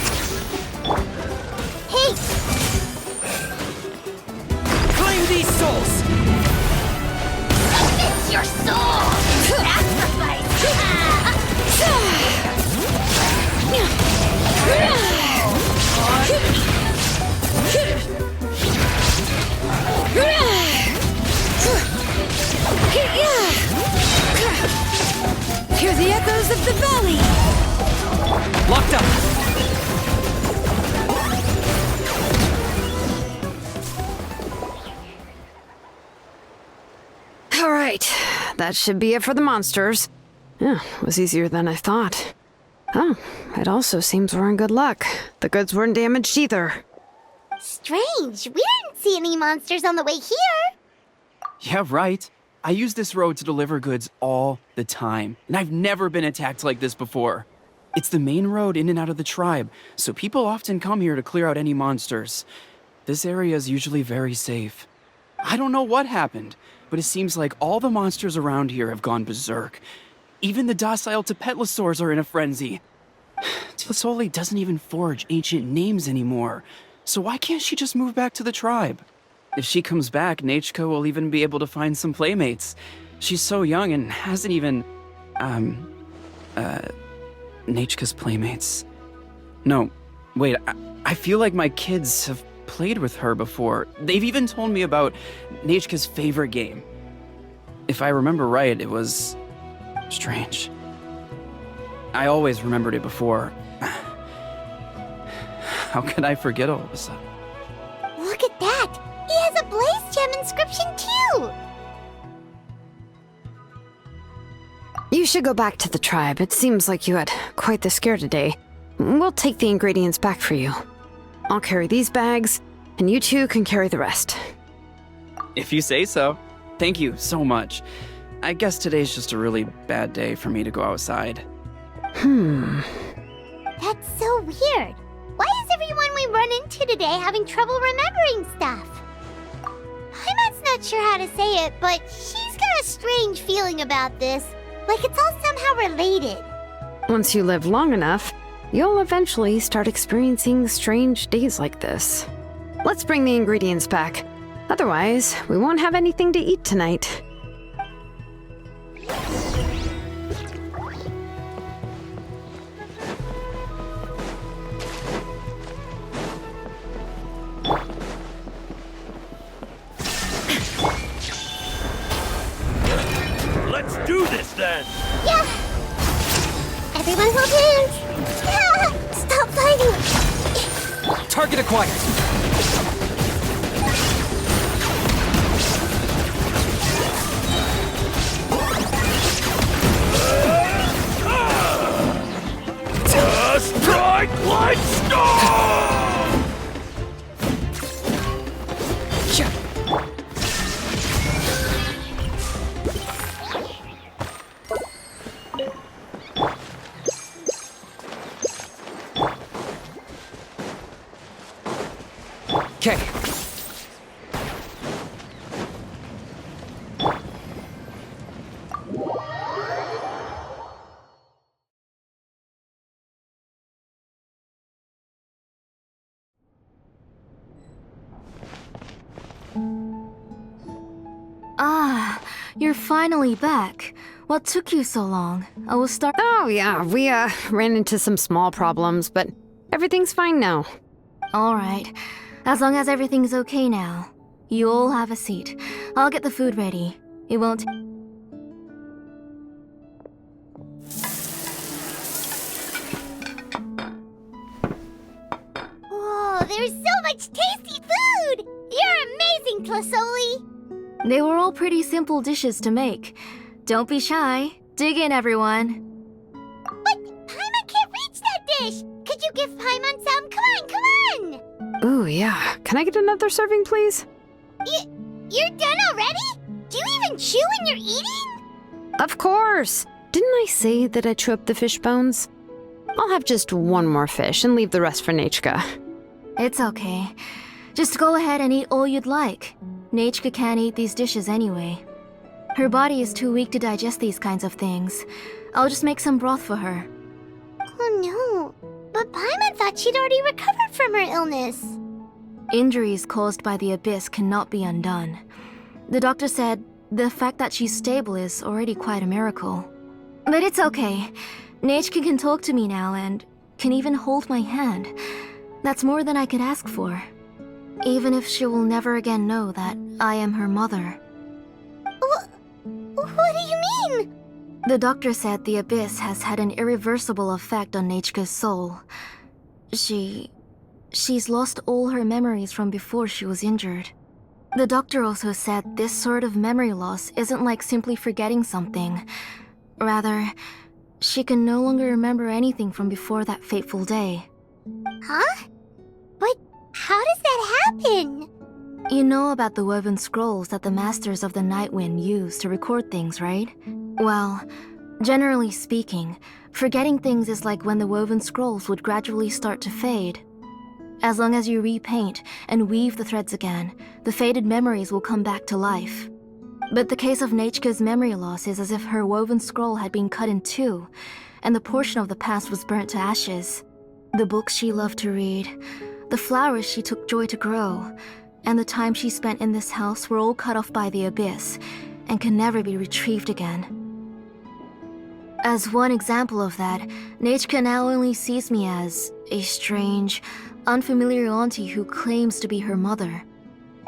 A: Hey!
B: Claim these souls!
A: It's your soul! Sacrifice! the valley!
D: Locked up!
G: All right, that should be it for the monsters. Yeah, it was easier than I thought. Oh, it also seems we're in good luck. The goods weren't damaged either.
A: Strange, we didn't see any monsters on the way here.
D: Yeah, right. I use this road to deliver goods all the time, and I've never been attacked like this before. It's the main road in and out of the tribe, so people often come here to clear out any monsters. This area is usually very safe. I don't know what happened, but it seems like all the monsters around here have gone berserk. Even the docile Tepetli are in a frenzy. Tlisoli doesn't even forge ancient names anymore, so why can't she just move back to the tribe? If she comes back, Nachka will even be able to find some playmates. She's so young and hasn't even... Nachka's playmates. No, wait, I feel like my kids have played with her before. They've even told me about Nachka's favorite game. If I remember right, it was... strange. I always remembered it before. How could I forget all of a sudden?
A: Look at that! He has a Blaze Gem inscription too!
G: You should go back to the tribe. It seems like you had quite the scare today. We'll take the ingredients back for you. I'll carry these bags, and you two can carry the rest.
D: If you say so. Thank you so much. I guess today's just a really bad day for me to go outside.
A: That's so weird. Why is everyone we run into today having trouble remembering stuff? Paimon's not sure how to say it, but she's got a strange feeling about this. Like it's all somehow related.
G: Once you live long enough, you'll eventually start experiencing strange days like this. Let's bring the ingredients back. Otherwise, we won't have anything to eat tonight.
B: Let's do this then!
A: Yeah! Everyone hold hands! Yeah! Stop fighting!
D: Target acquired!
B: Strike like storm!
D: Okay.
F: Ah, you're finally back. What took you so long? I will start.
G: Oh yeah, we ran into some small problems, but everything's fine now.
F: Alright. As long as everything's okay now. You all have a seat. I'll get the food ready. It won't.
A: Whoa, there's so much tasty food! You're amazing, Tlisoli!
F: They were all pretty simple dishes to make. Don't be shy. Dig in, everyone.
A: But Paimon can't reach that dish! Could you give Paimon some? Come on, come on!
G: Ooh, yeah. Can I get another serving, please?
A: You're done already? Do you even chew when you're eating?
G: Of course! Didn't I say that I chew up the fish bones? I'll have just one more fish and leave the rest for Nachka.
F: It's okay. Just go ahead and eat all you'd like. Nachka can't eat these dishes anyway. Her body is too weak to digest these kinds of things. I'll just make some broth for her.
A: Oh no, but Paimon thought she'd already recovered from her illness.
F: Injuries caused by the abyss cannot be undone. The doctor said the fact that she's stable is already quite a miracle. But it's okay. Nachka can talk to me now and can even hold my hand. That's more than I could ask for. Even if she will never again know that I am her mother.
A: What do you mean?
H: The doctor said the abyss has had an irreversible effect on Nechka's soul. She's lost all her memories from before she was injured. The doctor also said this sort of memory loss isn't like simply forgetting something. Rather, she can no longer remember anything from before that fateful day.
A: Huh? But how does that happen?
H: You know about the woven scrolls that the Masters of the Night Wind use to record things, right? Well, generally speaking, forgetting things is like when the woven scrolls would gradually start to fade. As long as you repaint and weave the threads again, the faded memories will come back to life. But the case of Nechka's memory loss is as if her woven scroll had been cut in two, and the portion of the past was burnt to ashes. The books she loved to read, the flowers she took joy to grow, and the time she spent in this house were all cut off by the abyss, and can never be retrieved again. As one example of that, Nechka now only sees me as a strange, unfamiliar auntie who claims to be her mother.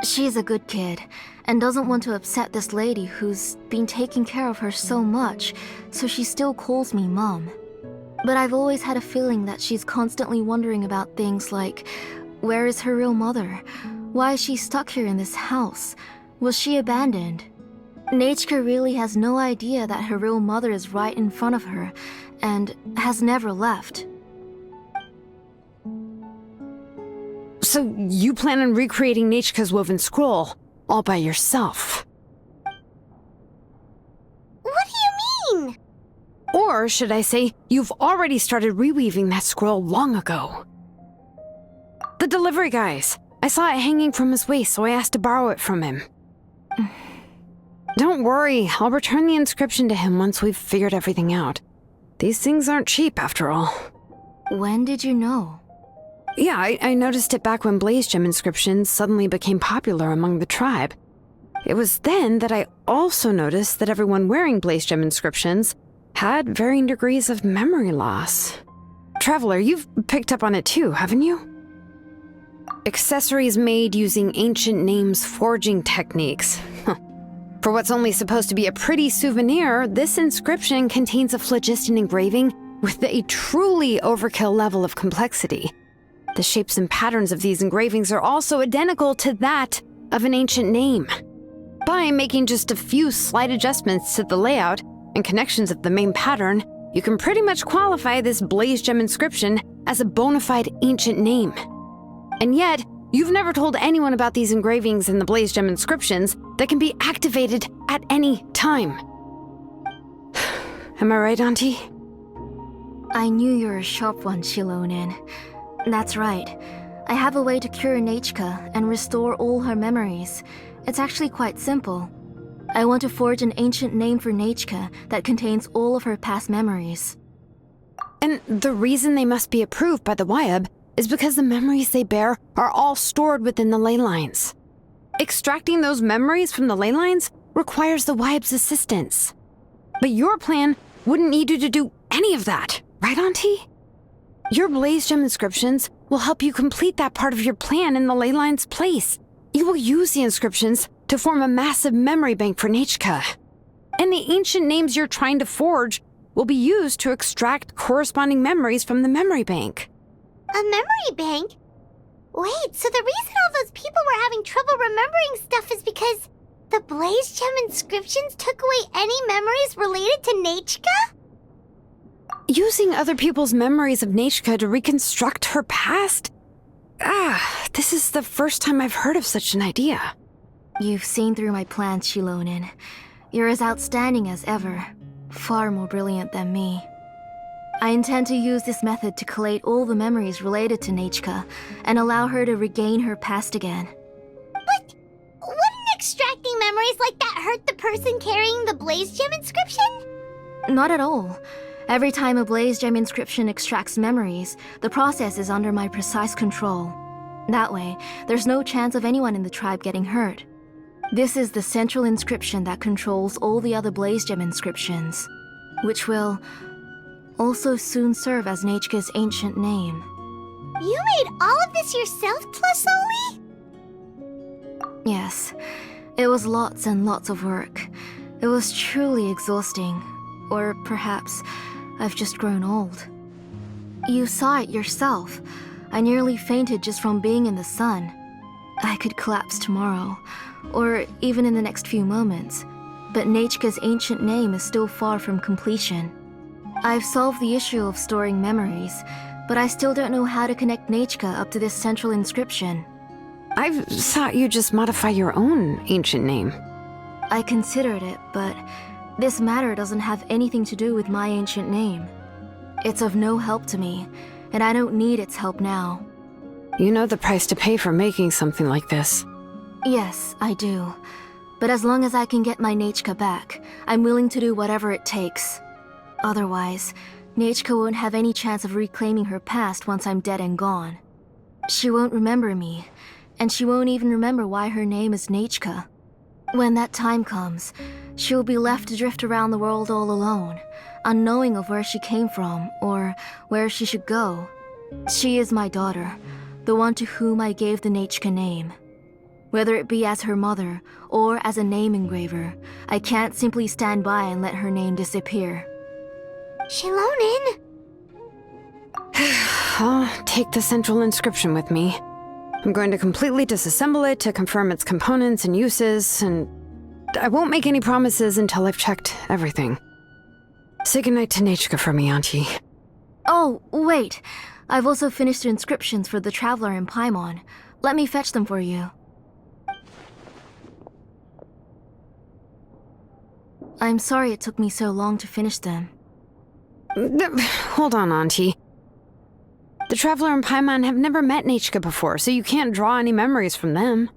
H: She's a good kid, and doesn't want to upset this lady who's been taking care of her so much, so she still calls me Mom. But I've always had a feeling that she's constantly wondering about things like, where is her real mother? Why is she stuck here in this house? Was she abandoned? Nechka really has no idea that her real mother is right in front of her, and has never left.
G: So you plan on recreating Nechka's woven scroll all by yourself?
A: What do you mean?
G: Or should I say, you've already started reweaving that scroll long ago? The delivery guys. I saw it hanging from his waist, so I asked to borrow it from him. Don't worry, I'll return the inscription to him once we've figured everything out. These things aren't cheap, after all.
H: When did you know?
G: Yeah, I noticed it back when Blaze Gem inscriptions suddenly became popular among the tribe. It was then that I also noticed that everyone wearing Blaze Gem inscriptions had varying degrees of memory loss. Traveler, you've picked up on it too, haven't you? Accessories made using ancient names forging techniques. For what's only supposed to be a pretty souvenir, this inscription contains a phlogiston engraving with a truly overkill level of complexity. The shapes and patterns of these engravings are also identical to that of an ancient name. By making just a few slight adjustments to the layout and connections of the main pattern, you can pretty much qualify this Blaze Gem inscription as a bona fide ancient name. And yet, you've never told anyone about these engravings in the Blaze Gem inscriptions that can be activated at any time. Am I right, Auntie?
H: I knew you were a sharp one, Shilonin. That's right. I have a way to cure Nechka and restore all her memories. It's actually quite simple. I want to forge an ancient name for Nechka that contains all of her past memories.
G: And the reason they must be approved by the Wyab is because the memories they bear are all stored within the ley lines. Extracting those memories from the ley lines requires the Wyab's assistance. But your plan wouldn't need you to do any of that, right, Auntie? Your Blaze Gem inscriptions will help you complete that part of your plan in the ley line's place. You will use the inscriptions to form a massive memory bank for Nechka. And the ancient names you're trying to forge will be used to extract corresponding memories from the memory bank.
A: A memory bank? Wait, so the reason all those people were having trouble remembering stuff is because the Blaze Gem inscriptions took away any memories related to Nechka?
G: Using other people's memories of Nechka to reconstruct her past? This is the first time I've heard of such an idea.
H: You've seen through my plans, Shilonin. You're as outstanding as ever. Far more brilliant than me. I intend to use this method to collate all the memories related to Nechka and allow her to regain her past again.
A: But wouldn't extracting memories like that hurt the person carrying the Blaze Gem inscription?
H: Not at all. Every time a Blaze Gem inscription extracts memories, the process is under my precise control. That way, there's no chance of anyone in the tribe getting hurt. This is the central inscription that controls all the other Blaze Gem inscriptions, which will also soon serve as Nechka's ancient name.
A: You made all of this yourself, plus Oli?
H: Yes, it was lots and lots of work. It was truly exhausting. Or perhaps I've just grown old. You saw it yourself. I nearly fainted just from being in the sun. I could collapse tomorrow, or even in the next few moments. But Nechka's ancient name is still far from completion. I've solved the issue of storing memories, but I still don't know how to connect Nechka up to this central inscription.
G: I thought you'd just modify your own ancient name.
H: I considered it, but this matter doesn't have anything to do with my ancient name. It's of no help to me, and I don't need its help now.
G: You know the price to pay for making something like this.
H: Yes, I do. But as long as I can get my Nechka back, I'm willing to do whatever it takes. Otherwise, Nechka won't have any chance of reclaiming her past once I'm dead and gone. She won't remember me, and she won't even remember why her name is Nechka. When that time comes, she'll be left to drift around the world all alone, unknowing of where she came from or where she should go. She is my daughter, the one to whom I gave the Nechka name. Whether it be as her mother or as a name engraver, I can't simply stand by and let her name disappear.
A: Shilonin!
G: I'll take the central inscription with me. I'm going to completely disassemble it to confirm its components and uses, and I won't make any promises until I've checked everything. Say goodnight to Nechka for me, Auntie.
H: Oh, wait. I've also finished the inscriptions for the Traveler in Paimon. Let me fetch them for you. I'm sorry it took me so long to finish them.
G: Hold on, Auntie. The Traveler and Paimon have never met Nechka before, so you can't draw any memories from them.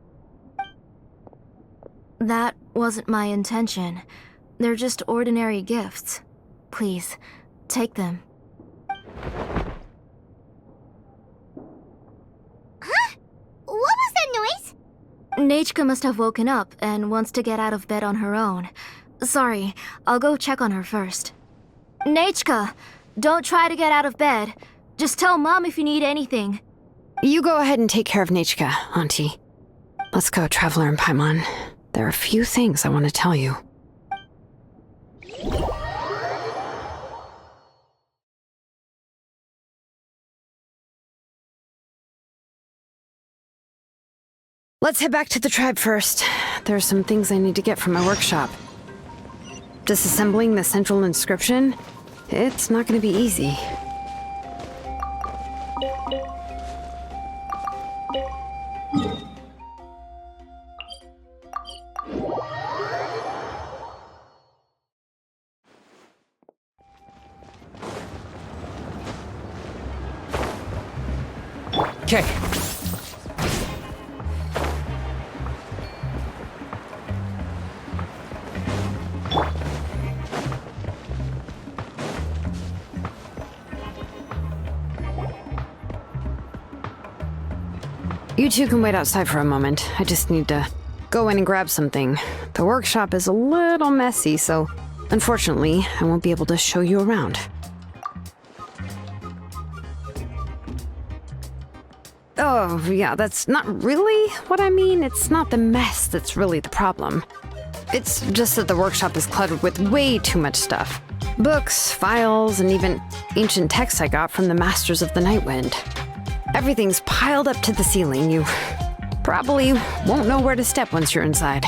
H: That wasn't my intention. They're just ordinary gifts. Please, take them.
A: Huh? What was that noise?
H: Nechka must have woken up and wants to get out of bed on her own. Sorry, I'll go check on her first. Nechka, don't try to get out of bed. Just tell Mom if you need anything.
G: You go ahead and take care of Nechka, Auntie. Let's go, Traveler and Paimon. There are a few things I want to tell you. Let's head back to the tribe first. There are some things I need to get from my workshop. Disassembling the central inscription? It's not going to be easy.
D: Okay.
G: You two can wait outside for a moment. I just need to go in and grab something. The workshop is a little messy, so unfortunately, I won't be able to show you around. Oh, yeah, that's not really what I mean. It's not the mess that's really the problem. It's just that the workshop is cluttered with way too much stuff. Books, files, and even ancient texts I got from the Masters of the Nightwind. Everything's piled up to the ceiling. You probably won't know where to step once you're inside.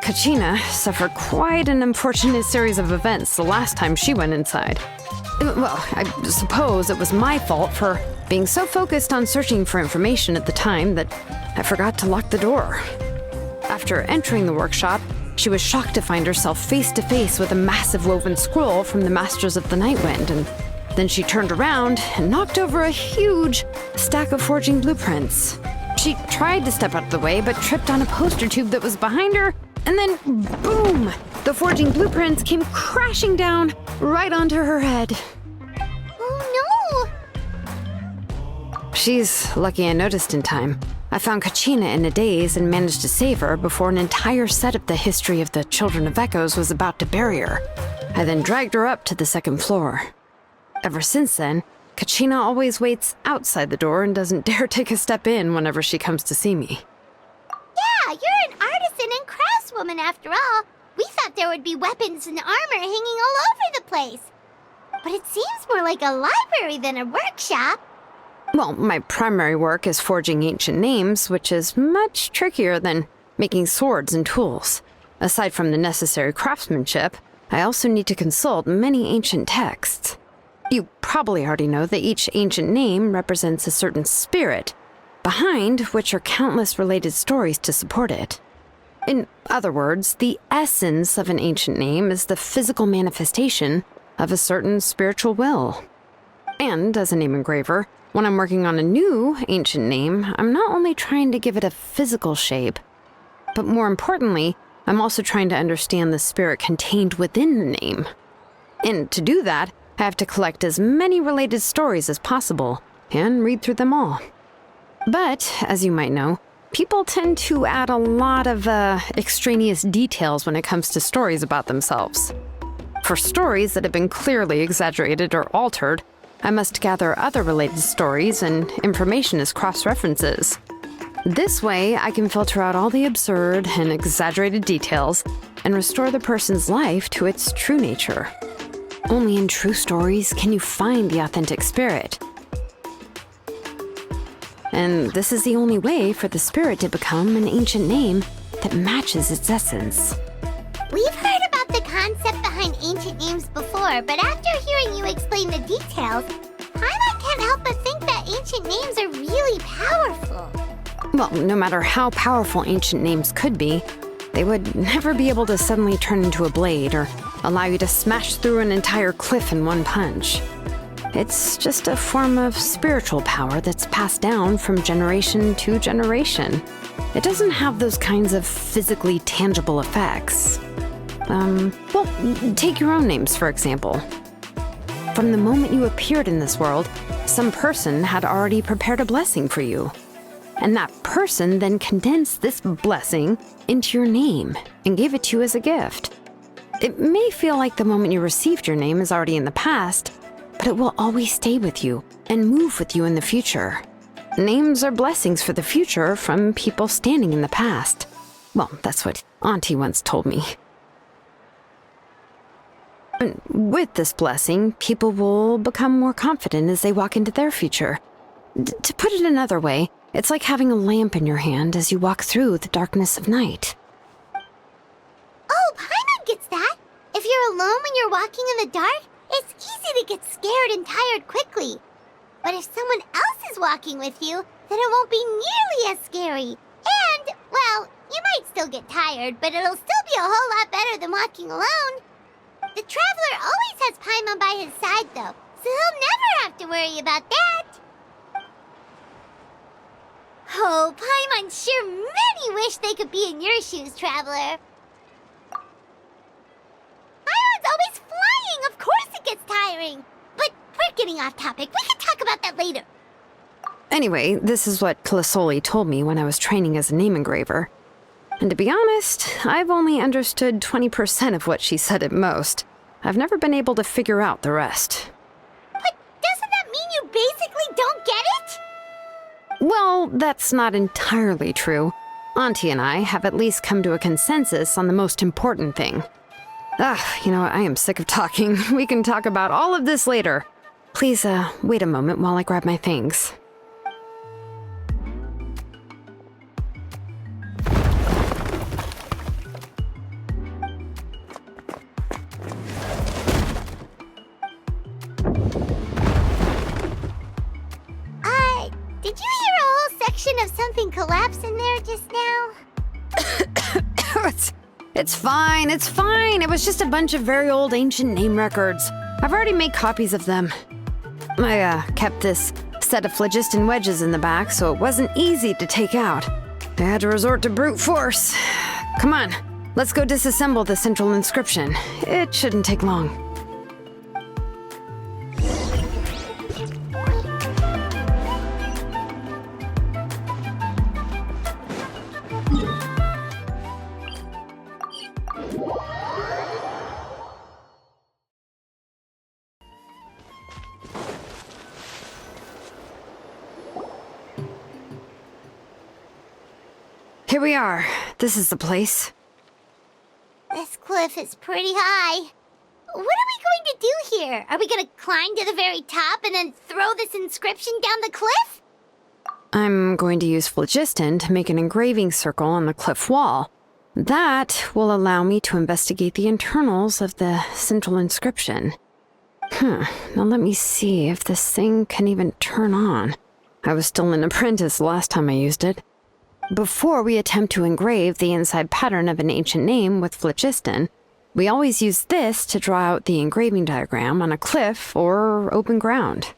G: Kachina suffered quite an unfortunate series of events the last time she went inside. Well, I suppose it was my fault for being so focused on searching for information at the time that I forgot to lock the door. After entering the workshop, she was shocked to find herself face to face with a massive woven scroll from the Masters of the Nightwind, and then she turned around and knocked over a huge stack of forging blueprints. She tried to step out of the way, but tripped on a poster tube that was behind her, and then boom! The forging blueprints came crashing down right onto her head.
A: Oh no!
G: She's lucky I noticed in time. I found Kachina in a daze and managed to save her before an entire set of the history of the Children of Echoes was about to bury her. I then dragged her up to the second floor. Ever since then, Kachina always waits outside the door and doesn't dare take a step in whenever she comes to see me.
A: Yeah, you're an artisan and craftswoman after all. We thought thought there would be weapons and armor hanging all over the place. But it seems more like a library than a workshop.
G: Well, my primary work is forging ancient names, which is much trickier than making swords and tools. Aside from the necessary craftsmanship, I also need to consult many ancient texts. You probably already know that each ancient name represents a certain spirit, behind which are countless related stories to support it. In other words, the essence of an ancient name is the physical manifestation of a certain spiritual will. And as a name engraver, when I'm working on a new ancient name, I'm not only trying to give it a physical shape, but more importantly, I'm also trying to understand the spirit contained within the name. And to do that, I have to collect as many related stories as possible and read through them all. But, as you might know, people tend to add a lot of extraneous details when it comes to stories about themselves. For stories that have been clearly exaggerated or altered, I must gather other related stories and information as cross-references. This way, I can filter out all the absurd and exaggerated details and restore the person's life to its true nature. Only in true stories can you find the authentic spirit. And this is the only way for the spirit to become an ancient name that matches its essence.
A: We've heard about the concept behind ancient names before, but after hearing you explain the details, Paimon can't help but think that ancient names are really powerful.
G: Well, no matter how powerful ancient names could be, they would never be able to suddenly turn into a blade or allow you to smash through an entire cliff in one punch. It's just a form of spiritual power that's passed down from generation to generation. It doesn't have those kinds of physically tangible effects. Well, take your own names, for example. From the moment you appeared in this world, some person had already prepared a blessing for you. And that person then condensed this blessing into your name and gave it to you as a gift. It may feel like the moment you received your name is already in the past, but it will always stay with you and move with you in the future. Names are blessings for the future from people standing in the past. Well, that's what Auntie once told me. And with this blessing, people will become more confident as they walk into their future. To put it another way, it's like having a lamp in your hand as you walk through the darkness of night.
A: Oh, Paimon gets that. If you're alone when you're walking in the dark, it's easy to get scared and tired quickly. But if someone else is walking with you, then it won't be nearly as scary. And, well, you might still get tired, but it'll still be a whole lot better than walking alone. The Traveler always has Paimon by his side, though, so he'll never have to worry about that. Oh, Paimon sure many wish they could be in your shoes, Traveler. Paimon's always flying, of course it gets tiring. But we're getting off topic, we can talk about that later.
G: Anyway, this is what Clisoli told me when I was training as a name engraver. And to be honest, I've only understood 20% of what she said at most. I've never been able to figure out the rest.
A: But doesn't that mean you basically don't get it?
G: Well, that's not entirely true. Auntie and I have at least come to a consensus on the most important thing. You know what, I am sick of talking. We can talk about all of this later. Please, wait a moment while I grab my things.
A: Did you hear a whole section of something collapse in there just now?
G: It's fine, it's fine. It was just a bunch of very old ancient name records. I've already made copies of them. I kept this set of phlogiston wedges in the back, so it wasn't easy to take out. I had to resort to brute force. Come on, let's go disassemble the central inscription. It shouldn't take long. Here we are. This is the place.
A: This cliff is pretty high. What are we going to do here? Are we going to climb to the very top and then throw this inscription down the cliff?
G: I'm going to use phlogiston to make an engraving circle on the cliff wall. That will allow me to investigate the internals of the central inscription. Now let me see if this thing can even turn on. I was still an apprentice last time I used it. Before we attempt to engrave the inside pattern of an ancient name with phlogiston, we always use this to draw out the engraving diagram on a cliff or open ground.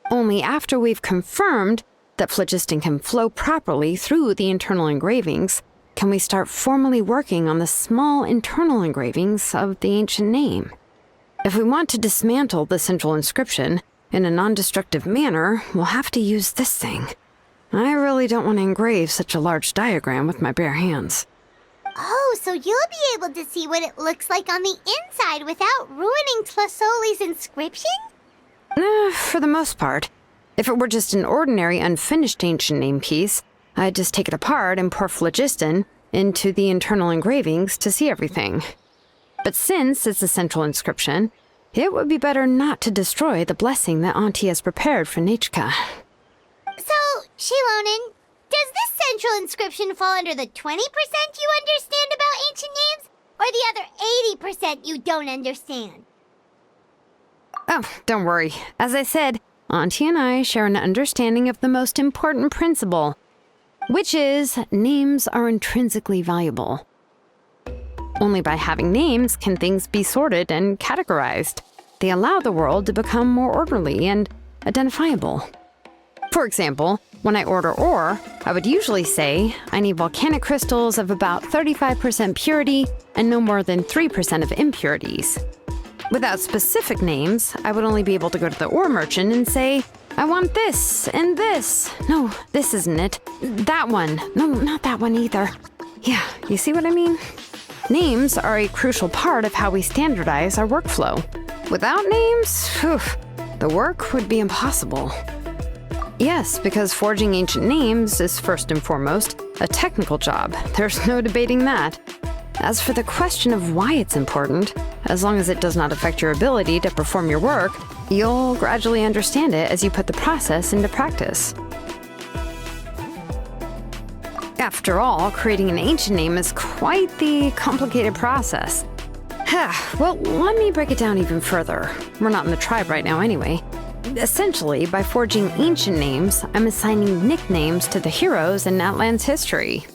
G: Only after we've confirmed that phlogiston can flow properly through the internal engravings can we start formally working on the small internal engravings of the ancient name. If we want to dismantle the central inscription in a non-destructive manner, we'll have to use this thing. I really don't want to engrave such a large diagram with my bare hands.
A: Oh, so you'll be able to see what it looks like on the inside without ruining Tlasoli's inscription?
G: For the most part. If it were just an ordinary unfinished ancient name piece, I'd just take it apart and pour phlogiston into the internal engravings to see everything. But since it's a central inscription, it would be better not to destroy the blessing that Auntie has prepared for Nechka.
A: So, Shilonen, does this central inscription fall under the 20% you understand about ancient names, or the other 80% you don't understand?
G: Oh, don't worry. As I said, Auntie and I share an understanding of the most important principle, which is names are intrinsically valuable. Only by having names can things be sorted and categorized. They allow the world to become more orderly and identifiable. For example, when I order ore, I would usually say I need volcanic crystals of about 35% purity and no more than 3% of impurities. Without specific names, I would only be able to go to the ore merchant and say, I want this and this. No, this isn't it. That one. No, not that one either. Yeah, you see what I mean? Names are a crucial part of how we standardize our workflow. Without names, the work would be impossible. Yes, because forging ancient names is first and foremost a technical job. There's no debating that. As for the question of why it's important, as long as it does not affect your ability to perform your work, you'll gradually understand it as you put the process into practice. After all, creating an ancient name is quite the complicated process. Well, let me break it down even further. We're not in the tribe right now anyway. Essentially, by forging ancient names, I'm assigning nicknames to the heroes in Natlan's history.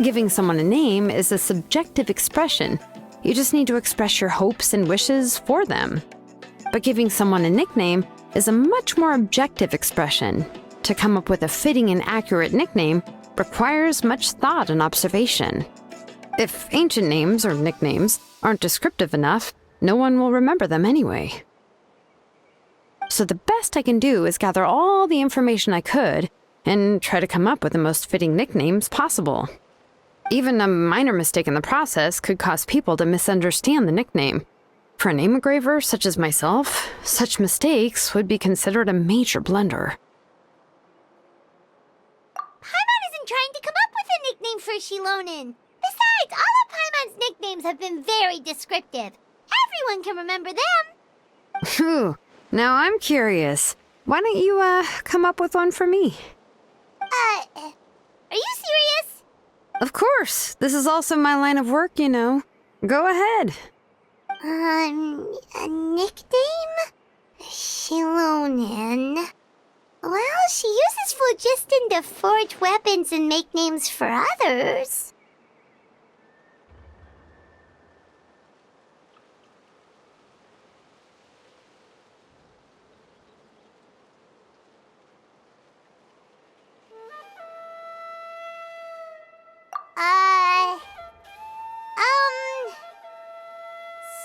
G: Giving someone a name is a subjective expression. You just need to express your hopes and wishes for them. But giving someone a nickname is a much more objective expression. To come up with a fitting and accurate nickname requires much thought and observation. If ancient names or nicknames aren't descriptive enough, no one will remember them anyway. So the best I can do is gather all the information I could and try to come up with the most fitting nicknames possible. Even a minor mistake in the process could cause people to misunderstand the nickname. For a name engraver such as myself, such mistakes would be considered a major blunder.
A: Paimon isn't trying to come up with a nickname for Shilonen. Besides, all of Paimon's nicknames have been very descriptive. Everyone can remember them.
G: Phew. Now I'm curious. Why don't you, come up with one for me?
A: Are you serious?
G: Of course. This is also my line of work, you know. Go ahead.
A: A nickname? Shilonen. Well, she uses phlogiston to forge weapons and make names for others.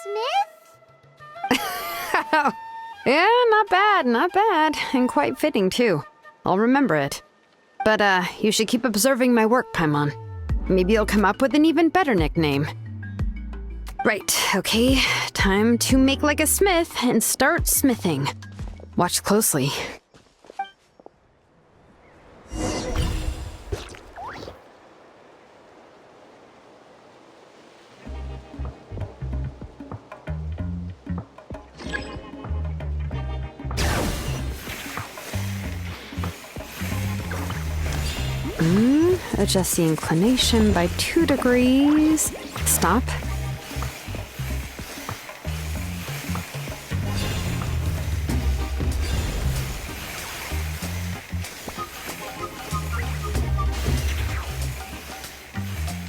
A: Smith?
G: Yeah, not bad, and quite fitting too. I'll remember it. But, you should keep observing my work, Paimon. Maybe you'll come up with an even better nickname. Right, okay, time to make like a smith and start smithing. Watch closely. adjust the inclination by 2 degrees. Stop.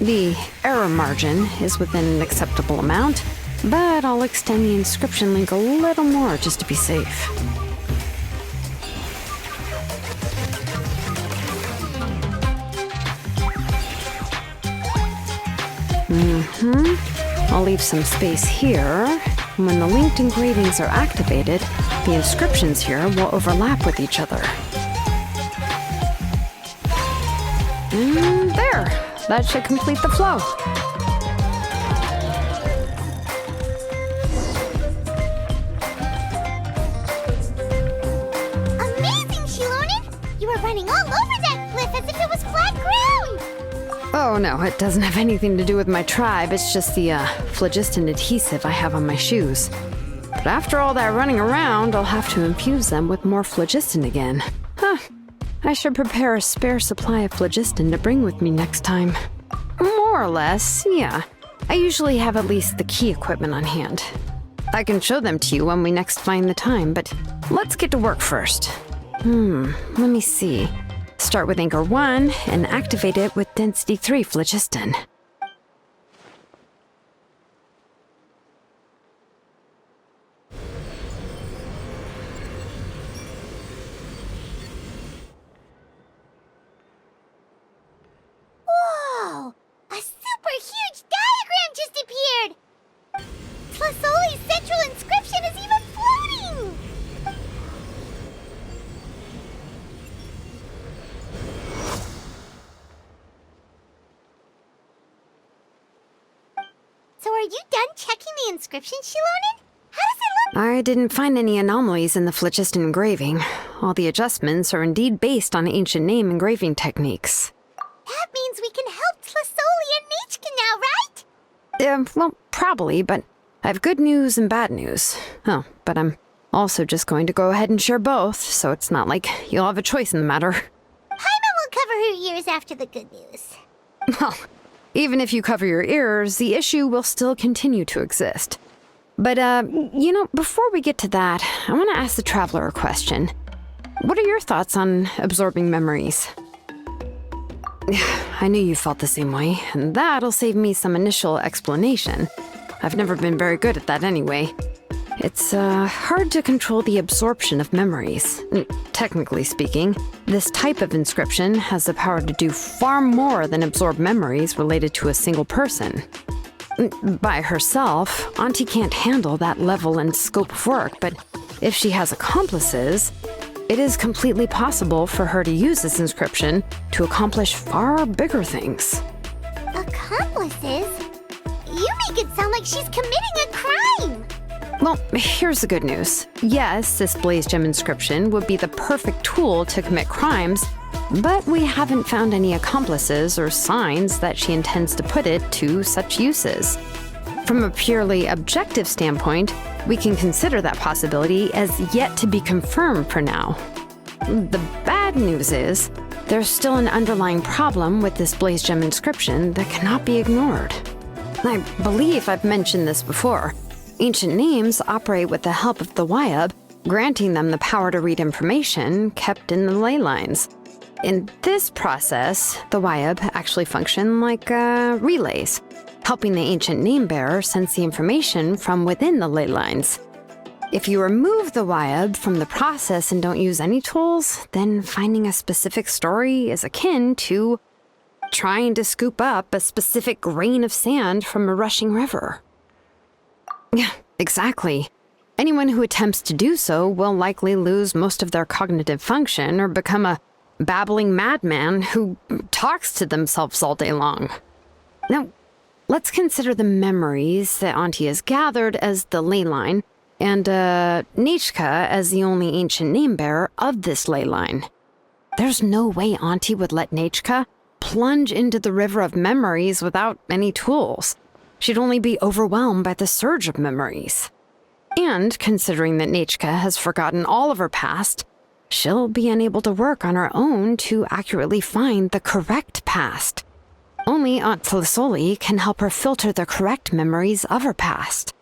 G: The error margin is within an acceptable amount, but I'll extend the inscription link a little more just to be safe. I'll leave some space here. When the linked engravings are activated, the inscriptions here will overlap with each other. And there! That should complete the flow.
A: Amazing, Shilonen! You were running all over that cliff as if it was flat ground!
G: Oh no, it doesn't have anything to do with my tribe. It's just the phlogiston adhesive I have on my shoes. But after all that running around, I'll have to infuse them with more phlogiston again. Huh. I should prepare a spare supply of phlogiston to bring with me next time. More or less, yeah. I usually have at least the key equipment on hand. I can show them to you when we next find the time, but let's get to work first. Let me see. Start with Anchor 1 and activate it with Density 3 phlogiston.
A: Whoa! A super huge diagram just appeared! Tlasoli's central inscription is even floating! So are you done checking the inscription, Shilonen? How does it look?
G: I didn't find any anomalies in the phlogiston engraving. All the adjustments are indeed based on ancient name engraving techniques.
A: That means we can help Tlasoli and Nichka now, right?
G: Well, probably, but I have good news and bad news. Oh, but I'm also just going to go ahead and share both, so it's not like you'll have a choice in the matter.
A: Paimon will cover her ears after the good news.
G: Well, even if you cover your ears, the issue will still continue to exist. But, before we get to that, I want to ask the Traveler a question. What are your thoughts on absorbing memories? I knew you felt the same way, and that'll save me some initial explanation. I've never been very good at that anyway. It's hard to control the absorption of memories. Technically speaking, this type of inscription has the power to do far more than absorb memories related to a single person. By herself, Auntie can't handle that level and scope of work, but if she has accomplices, it is completely possible for her to use this inscription to accomplish far bigger things.
A: Accomplices? You make it sound like she's committing a crime!
G: Well, here's the good news. Yes, this Blaze Gem inscription would be the perfect tool to commit crimes, but we haven't found any accomplices or signs that she intends to put it to such uses. From a purely objective standpoint, we can consider that possibility as yet to be confirmed for now. The bad news is, there's still an underlying problem with this Blaze Gem inscription that cannot be ignored. I believe I've mentioned this before. Ancient names operate with the help of the Wyab, granting them the power to read information kept in the ley lines. In this process, the Wyab actually function like relays, helping the ancient name bearer sense the information from within the ley lines. If you remove the Wyab from the process and don't use any tools, then finding a specific story is akin to trying to scoop up a specific grain of sand from a rushing river. Yeah, exactly. Anyone who attempts to do so will likely lose most of their cognitive function or become a babbling madman who talks to themselves all day long. Now, let's consider the memories that Auntie has gathered as the ley line, and Nichka as the only ancient name bearer of this ley line. There's no way Auntie would let Nichka plunge into the river of memories without any tools. She'd only be overwhelmed by the surge of memories. And considering that Nichka has forgotten all of her past, she'll be unable to work on her own to accurately find the correct past. Only Aunt Tlisoli can help her filter the correct memories of her past.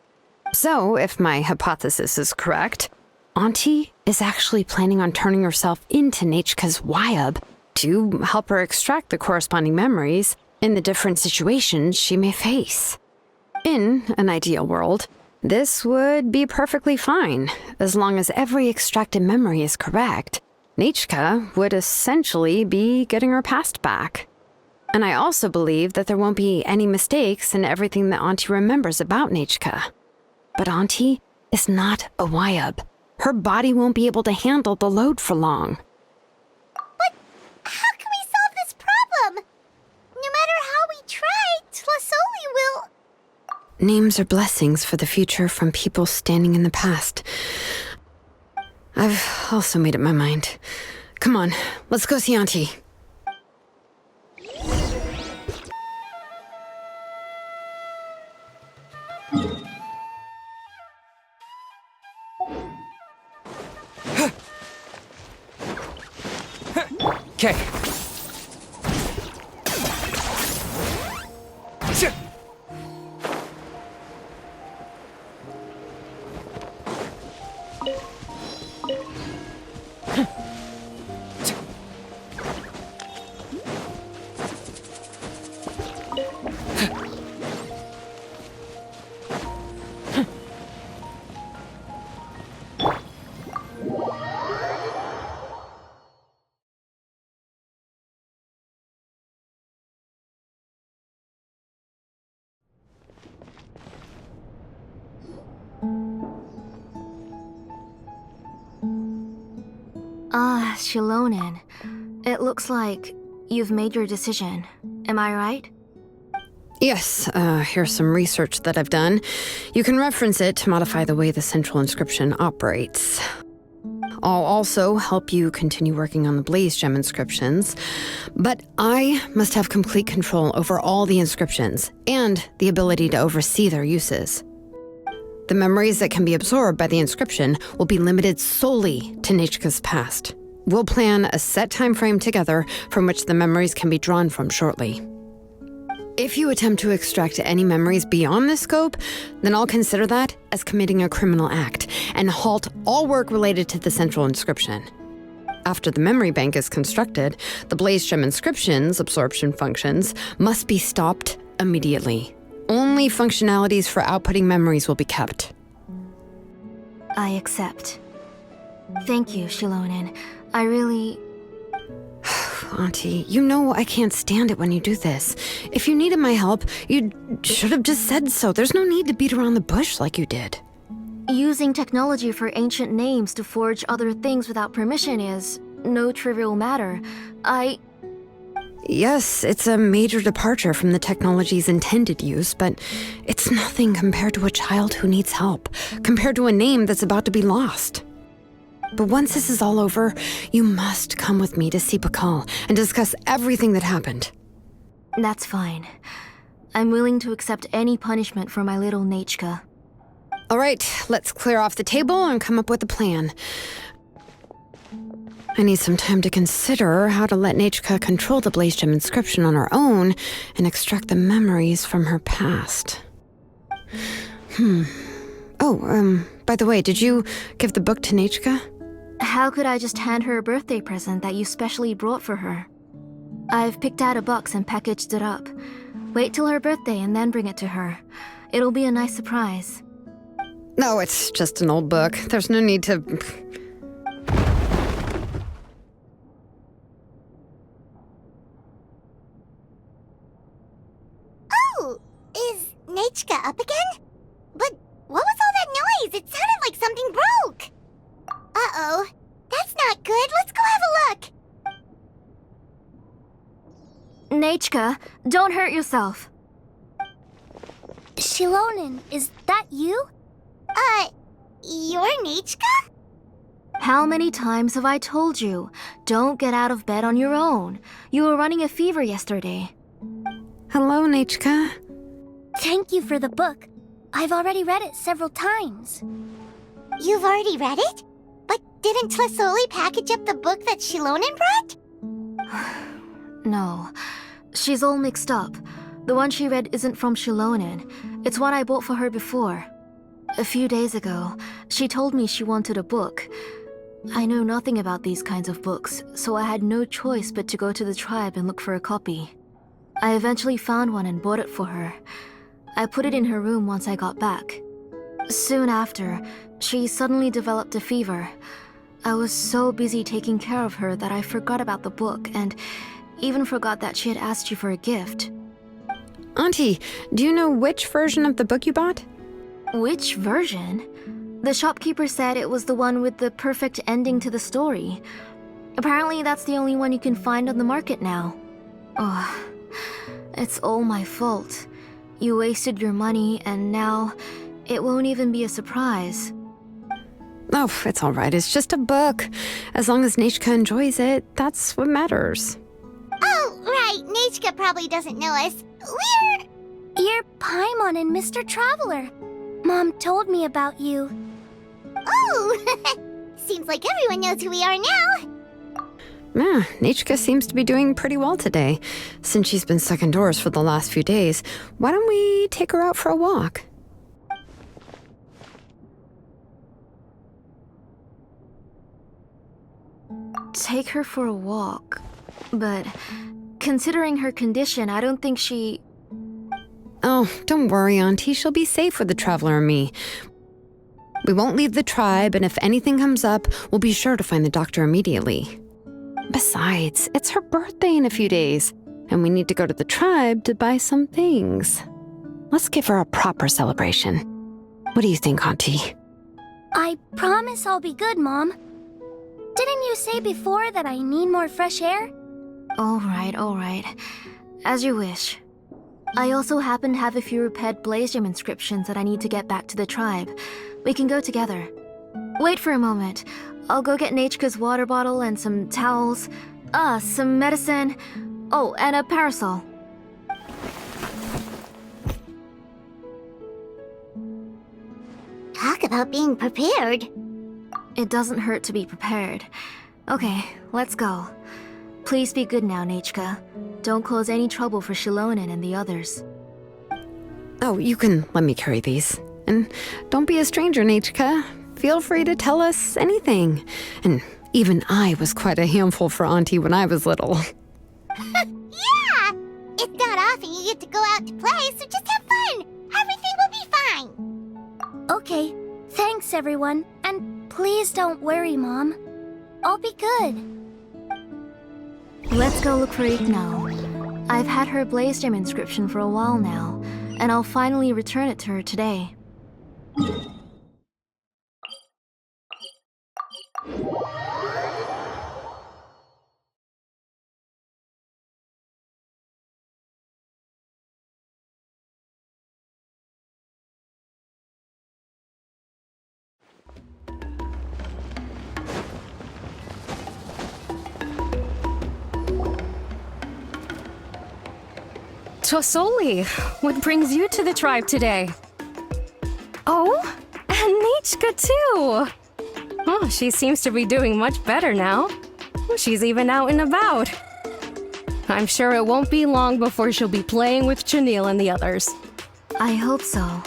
G: So, if my hypothesis is correct, Auntie is actually planning on turning herself into Nechka's Wyab to help her extract the corresponding memories in the different situations she may face. In an ideal world, this would be perfectly fine. As long as every extracted memory is correct, Nechka would essentially be getting her past back. And I also believe that there won't be any mistakes in everything that Auntie remembers about Nechka. But Auntie is not a Wyab. Her body won't be able to handle the load for long.
A: But how can we solve this problem? No matter how we try, Tlisoli will...
G: Names are blessings for the future from people standing in the past. I've also made up my mind. Come on, let's go see Auntie.
D: Okay.
H: Ah, Shilonen. It looks like you've made your decision. Am I right?
G: Yes, here's some research that I've done. You can reference it to modify the way the central inscription operates. I'll also help you continue working on the Blaze Gem inscriptions, but I must have complete control over all the inscriptions and the ability to oversee their uses. The memories that can be absorbed by the inscription will be limited solely to Nechka's past. We'll plan a set time frame together from which the memories can be drawn from shortly. If you attempt to extract any memories beyond this scope, then I'll consider that as committing a criminal act and halt all work related to the central inscription. After the memory bank is constructed, the Blaze Gem inscription's absorption functions must be stopped immediately. Only functionalities for outputting memories will be kept.
H: I accept. Thank you, Shilonen. I really...
G: Auntie, you know I can't stand it when you do this. If you needed my help, you should have just said so. There's no need to beat around the bush like you did.
H: Using technology for ancient names to forge other things without permission is no trivial matter.
G: Yes, it's a major departure from the technology's intended use, but it's nothing compared to a child who needs help, compared to a name that's about to be lost. But once this is all over, you must come with me to see Pakal and discuss everything that happened.
H: That's fine. I'm willing to accept any punishment for my little Nechka.
G: All right, let's clear off the table and come up with a plan. I need some time to consider how to let Nechka control the Blaze Gem inscription on her own and extract the memories from her past. Oh, by the way, did you give the book to Nechka?
H: How could I just hand her a birthday present that you specially brought for her? I've picked out a box and packaged it up. Wait till her birthday and then bring it to her. It'll be a nice surprise.
G: No, it's just an old book. There's no need to...
A: Oh, is Nechka up again? But what was all that noise? It sounded like something broke. Uh-oh, that's not good. Let's go have a look.
H: Nechka, don't hurt yourself.
A: Shilonen, is that you? You're Nechka?
H: How many times have I told you? Don't get out of bed on your own. You were running a fever yesterday.
G: Hello, Nechka.
A: Thank you for the book. I've already read it several times. You've already read it? But Didn't Tlasoli package up the book that Shilonen brought?
H: No. She's all mixed up. The one she read isn't from Shilonen. It's one I bought for her before. A few days ago, she told me she wanted a book. I know nothing about these kinds of books, so I had no choice but to go to the tribe and look for a copy. I eventually found one and bought it for her. I put it in her room once I got back. Soon after, she suddenly developed a fever. I was so busy taking care of her that I forgot about the book and even forgot that she had asked you for a gift.
G: Auntie, do you know which version of the book you bought?
H: Which version? The shopkeeper said it was the one with the perfect ending to the story. Apparently that's the only one you can find on the market now. Oh, it's all my fault. You wasted your money and now it won't even be a surprise.
G: Oh, it's all right. It's just a book. As long as Nechka enjoys it, that's what matters.
A: Oh, right. Nechka probably doesn't know us. You're Paimon and Mr. Traveler. Mom told me about you. Oh, seems like everyone knows who we are now.
G: Yeah, Nechka seems to be doing pretty well today. Since she's been stuck indoors for the last few days, why don't we take her out for a walk?
H: Take her for a walk. But considering her condition, I don't think she...
G: Oh, don't worry, Auntie. She'll be safe with the Traveler and me. We won't leave the tribe, and if anything comes up, we'll be sure to find the doctor immediately. Besides, it's her birthday in a few days, and we need to go to the tribe to buy some things. Let's give her a proper celebration. What do you think, Auntie?
A: I promise I'll be good, Mom. Didn't you say before that I need more fresh air?
H: All right. As you wish. I also happen to have a few repaired blaze gem inscriptions that I need to get back to the tribe. We can go together. Wait for a moment. I'll go get Nechka's water bottle and some towels. Some medicine. Oh, and a parasol.
A: Talk about being prepared.
H: It doesn't hurt to be prepared. Okay, let's go. Please be good now, Nechka. Don't cause any trouble for Shilonen and the others.
G: Oh, you can let me carry these. And don't be a stranger, Nechka. Feel free to tell us anything. And even I was quite a handful for Auntie when I was little.
A: Yeah! It's not often you get to go out to play, so just have fun. Everything will be fine. Okay, thanks everyone. And please don't worry, Mom. I'll be good.
H: Let's go look for Ignal. I've had her blaze gem inscription for a while now, and I'll finally return it to her today.
E: Tosoli, what brings you to the tribe today? Oh, and Nechka too! Oh, she seems to be doing much better now. She's even out and about. I'm sure it won't be long before she'll be playing with Chanil and the others.
H: I hope so.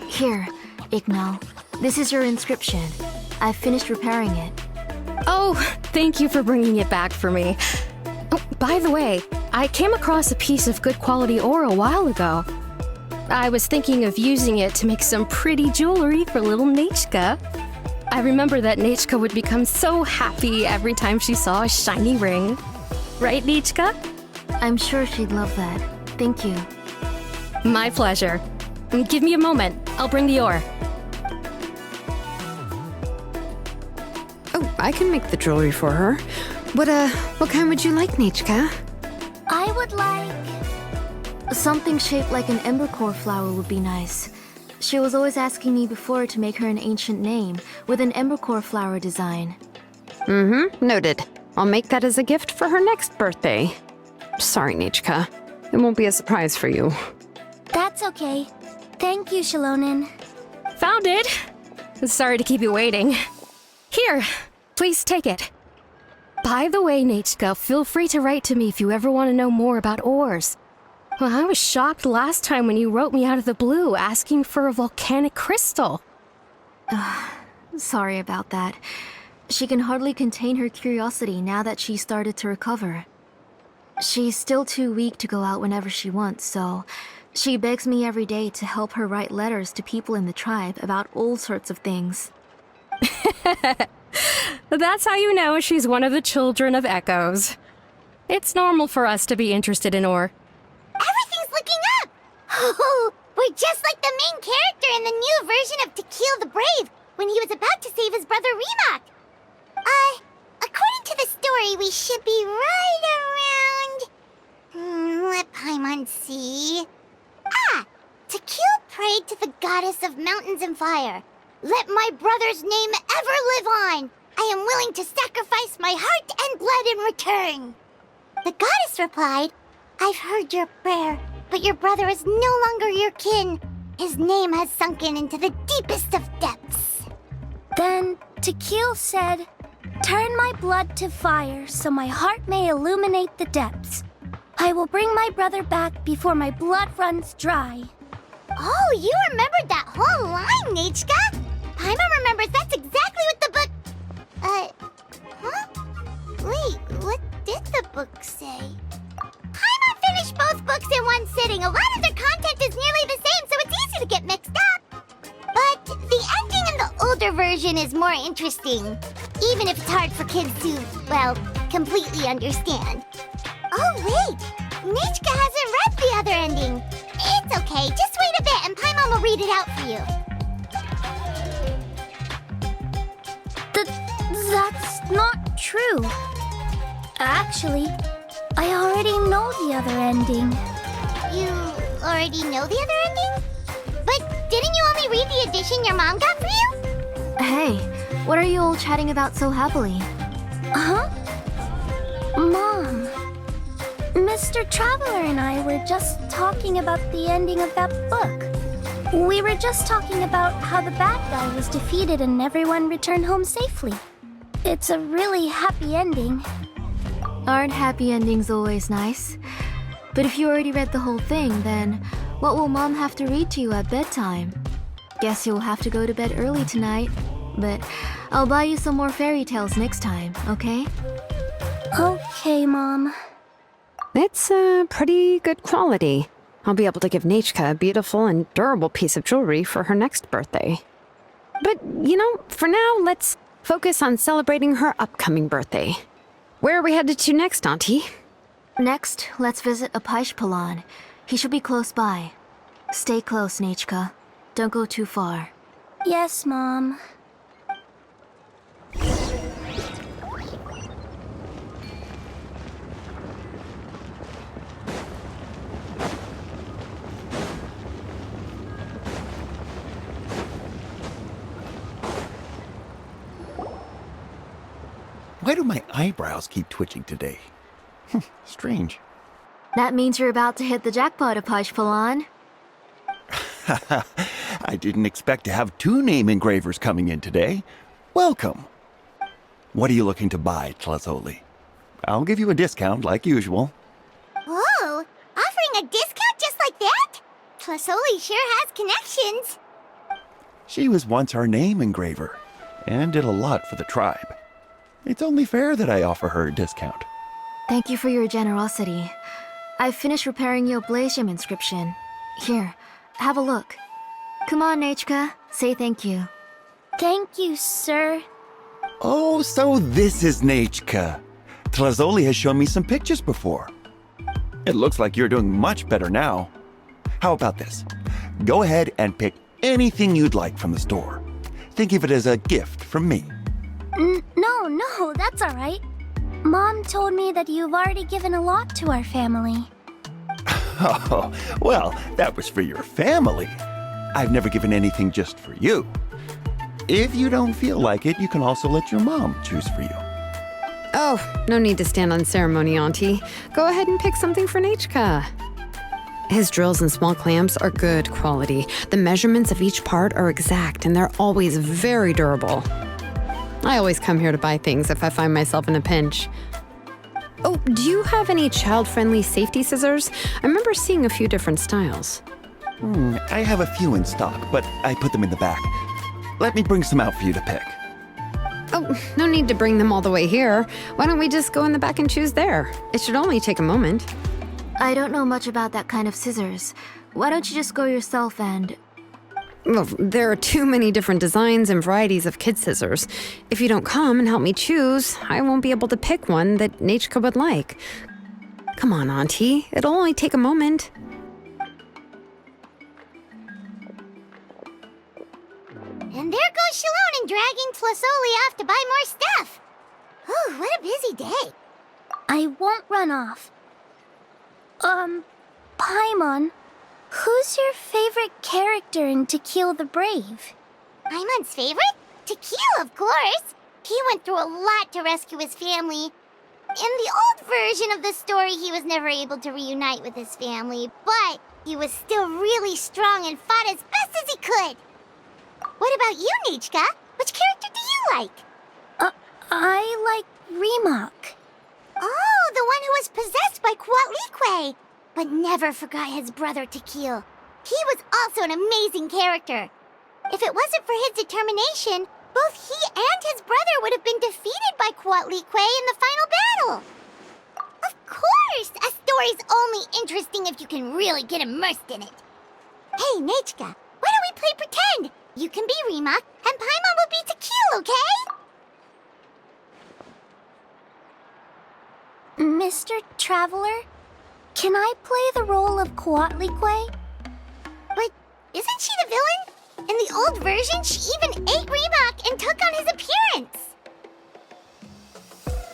H: Here, Ignal. This is your inscription. I've finished repairing it.
E: Oh, thank you for bringing it back for me. Oh, by the way, I came across a piece of good quality ore a while ago. I was thinking of using it to make some pretty jewelry for little Nechka. I remember that Nechka would become so happy every time she saw a shiny ring. Right, Nechka?
H: I'm sure she'd love that. Thank you.
E: My pleasure. Give me a moment. I'll bring the ore.
G: Oh, I can make the jewelry for her. What kind would you like, Nechka?
A: I would like...
H: Something shaped like an embercore flower would be nice. She was always asking me before to make her an ancient name with an embercore flower design.
G: Noted. I'll make that as a gift for her next birthday. Sorry, Nechka. It won't be a surprise for you.
A: That's okay. Thank you, Shilonen.
E: Found it! Sorry to keep you waiting. Here,
G: Please take it. By the way, Nechka, feel free to write to me if you ever want to know more about ores. Well, I was shocked last time when you wrote me out of the blue asking for a volcanic crystal.
H: Sorry about that. She can hardly contain her curiosity now that she's started to recover. She's still too weak to go out whenever she wants, so she begs me every day to help her write letters to people in the tribe about all sorts of things.
G: That's how you know she's one of the children of Echoes. It's normal for us to be interested in ore.
A: Everything's looking up! Oh, we're just like the main character in the new version of To Kill the Brave when he was about to save his brother Remak. According to the story, we should be right around... let Paimon see... To Kill prayed to the goddess of mountains and fire. Let my brother's name ever live on! I am willing to sacrifice my heart and blood in return. The goddess replied, I've heard your prayer, but your brother is no longer your kin. His name has sunken into the deepest of depths. Then Tequil said, turn my blood to fire so my heart may illuminate the depths. I will bring my brother back before my blood runs dry. Oh, you remembered that whole line, Nechka? Paimon remembers that's exactly what the book... Wait, what did the book say? Paimon finished both books in one sitting. A lot of their content is nearly the same, so it's easy to get mixed up. But the ending in the older version is more interesting, even if it's hard for kids to, well, completely understand. Oh, wait! Nechka hasn't read the other ending. It's okay, just wait a bit and Paimon will read it out for you. That's not true. Actually, I already know the other ending. You already know the other ending? But didn't you only read the edition your mom got for you?
H: Hey, what are you all chatting about so happily?
A: Huh? Mom, Mr. Traveler and I were just talking about the ending of that book. We were just talking about how the bad guy was defeated and everyone returned home safely. It's a really happy ending.
H: Aren't happy endings always nice? But if you already read the whole thing, then what will Mom have to read to you at bedtime? Guess you'll have to go to bed early tonight. But I'll buy you some more fairy tales next time, okay?
A: Okay, Mom.
G: It's pretty good quality. I'll be able to give Nechka a beautiful and durable piece of jewelry for her next birthday. But, for now, let's focus on celebrating her upcoming birthday. Where are we headed to next, Auntie?
H: Next, let's visit Apaish. He should be close by. Stay close, Nechka. Don't go too far.
A: Yes, Mom.
I: Why do my eyebrows keep twitching today? Strange.
H: That means you're about to hit the jackpot, Apaish.
I: I didn't expect to have 2 name engravers coming in today. Welcome. What are you looking to buy, Tlazoli? I'll give you a discount like usual.
A: Whoa! Offering a discount just like that? Tlasoli sure has connections.
I: She was once our name engraver and did a lot for the tribe. It's only fair that I offer her a discount.
H: Thank you for your generosity. I've finished repairing your Blasium inscription. Here, have a look. Come on, Nechka. Say thank you.
A: Thank you, sir.
I: Oh, so this is Nechka. Tlazoli has shown me some pictures before. It looks like you're doing much better now. How about this? Go ahead and pick anything you'd like from the store. Think of it as a gift from me.
A: No, that's all right. Mom told me that you've already given a lot to our family.
I: Oh, well, that was for your family. I've never given anything just for you. If you don't feel like it, you can also let your mom choose for you.
G: Oh, no need to stand on ceremony, Auntie. Go ahead and pick something for Nechka. His drills and small clamps are good quality. The measurements of each part are exact, and they're always very durable. I always come here to buy things if I find myself in a pinch. Oh, do you have any child-friendly safety scissors? I remember seeing a few different styles.
I: I have a few in stock, but I put them in the back. Let me bring some out for you to pick.
G: Oh, no need to bring them all the way here. Why don't we just go in the back and choose there? It should only take a moment.
H: I don't know much about that kind of scissors. Why don't you just go yourself and...
G: Well, there are too many different designs and varieties of kid scissors. If you don't come and help me choose, I won't be able to pick one that Nachka would like. Come on, Auntie. It'll only take a moment.
A: And there goes Shalon dragging Tlasoli off to buy more stuff. Ooh, what a busy day. I won't run off. Paimon, who's your favorite character in To Kill the Brave? Paimon's favorite? To Kill, of course. He went through a lot to rescue his family. In the old version of the story, he was never able to reunite with his family, but he was still really strong and fought as best as he could. What about you, Nichka? Which character do you like? I like Remak. Oh, the one who was possessed by Quatlique, but never forgot his brother Tequil. He was also an amazing character. If it wasn't for his determination, both he and his brother would have been defeated by Quatlique in the final battle. Of course! A story's only interesting if you can really get immersed in it. Hey, Nachka, why don't we play pretend? You can be Remak, and Paimon will be Tequil, okay? Mr. Traveler, can I play the role of Quatlique? But isn't she the villain? In the old version, she even ate Remak and took on his appearance.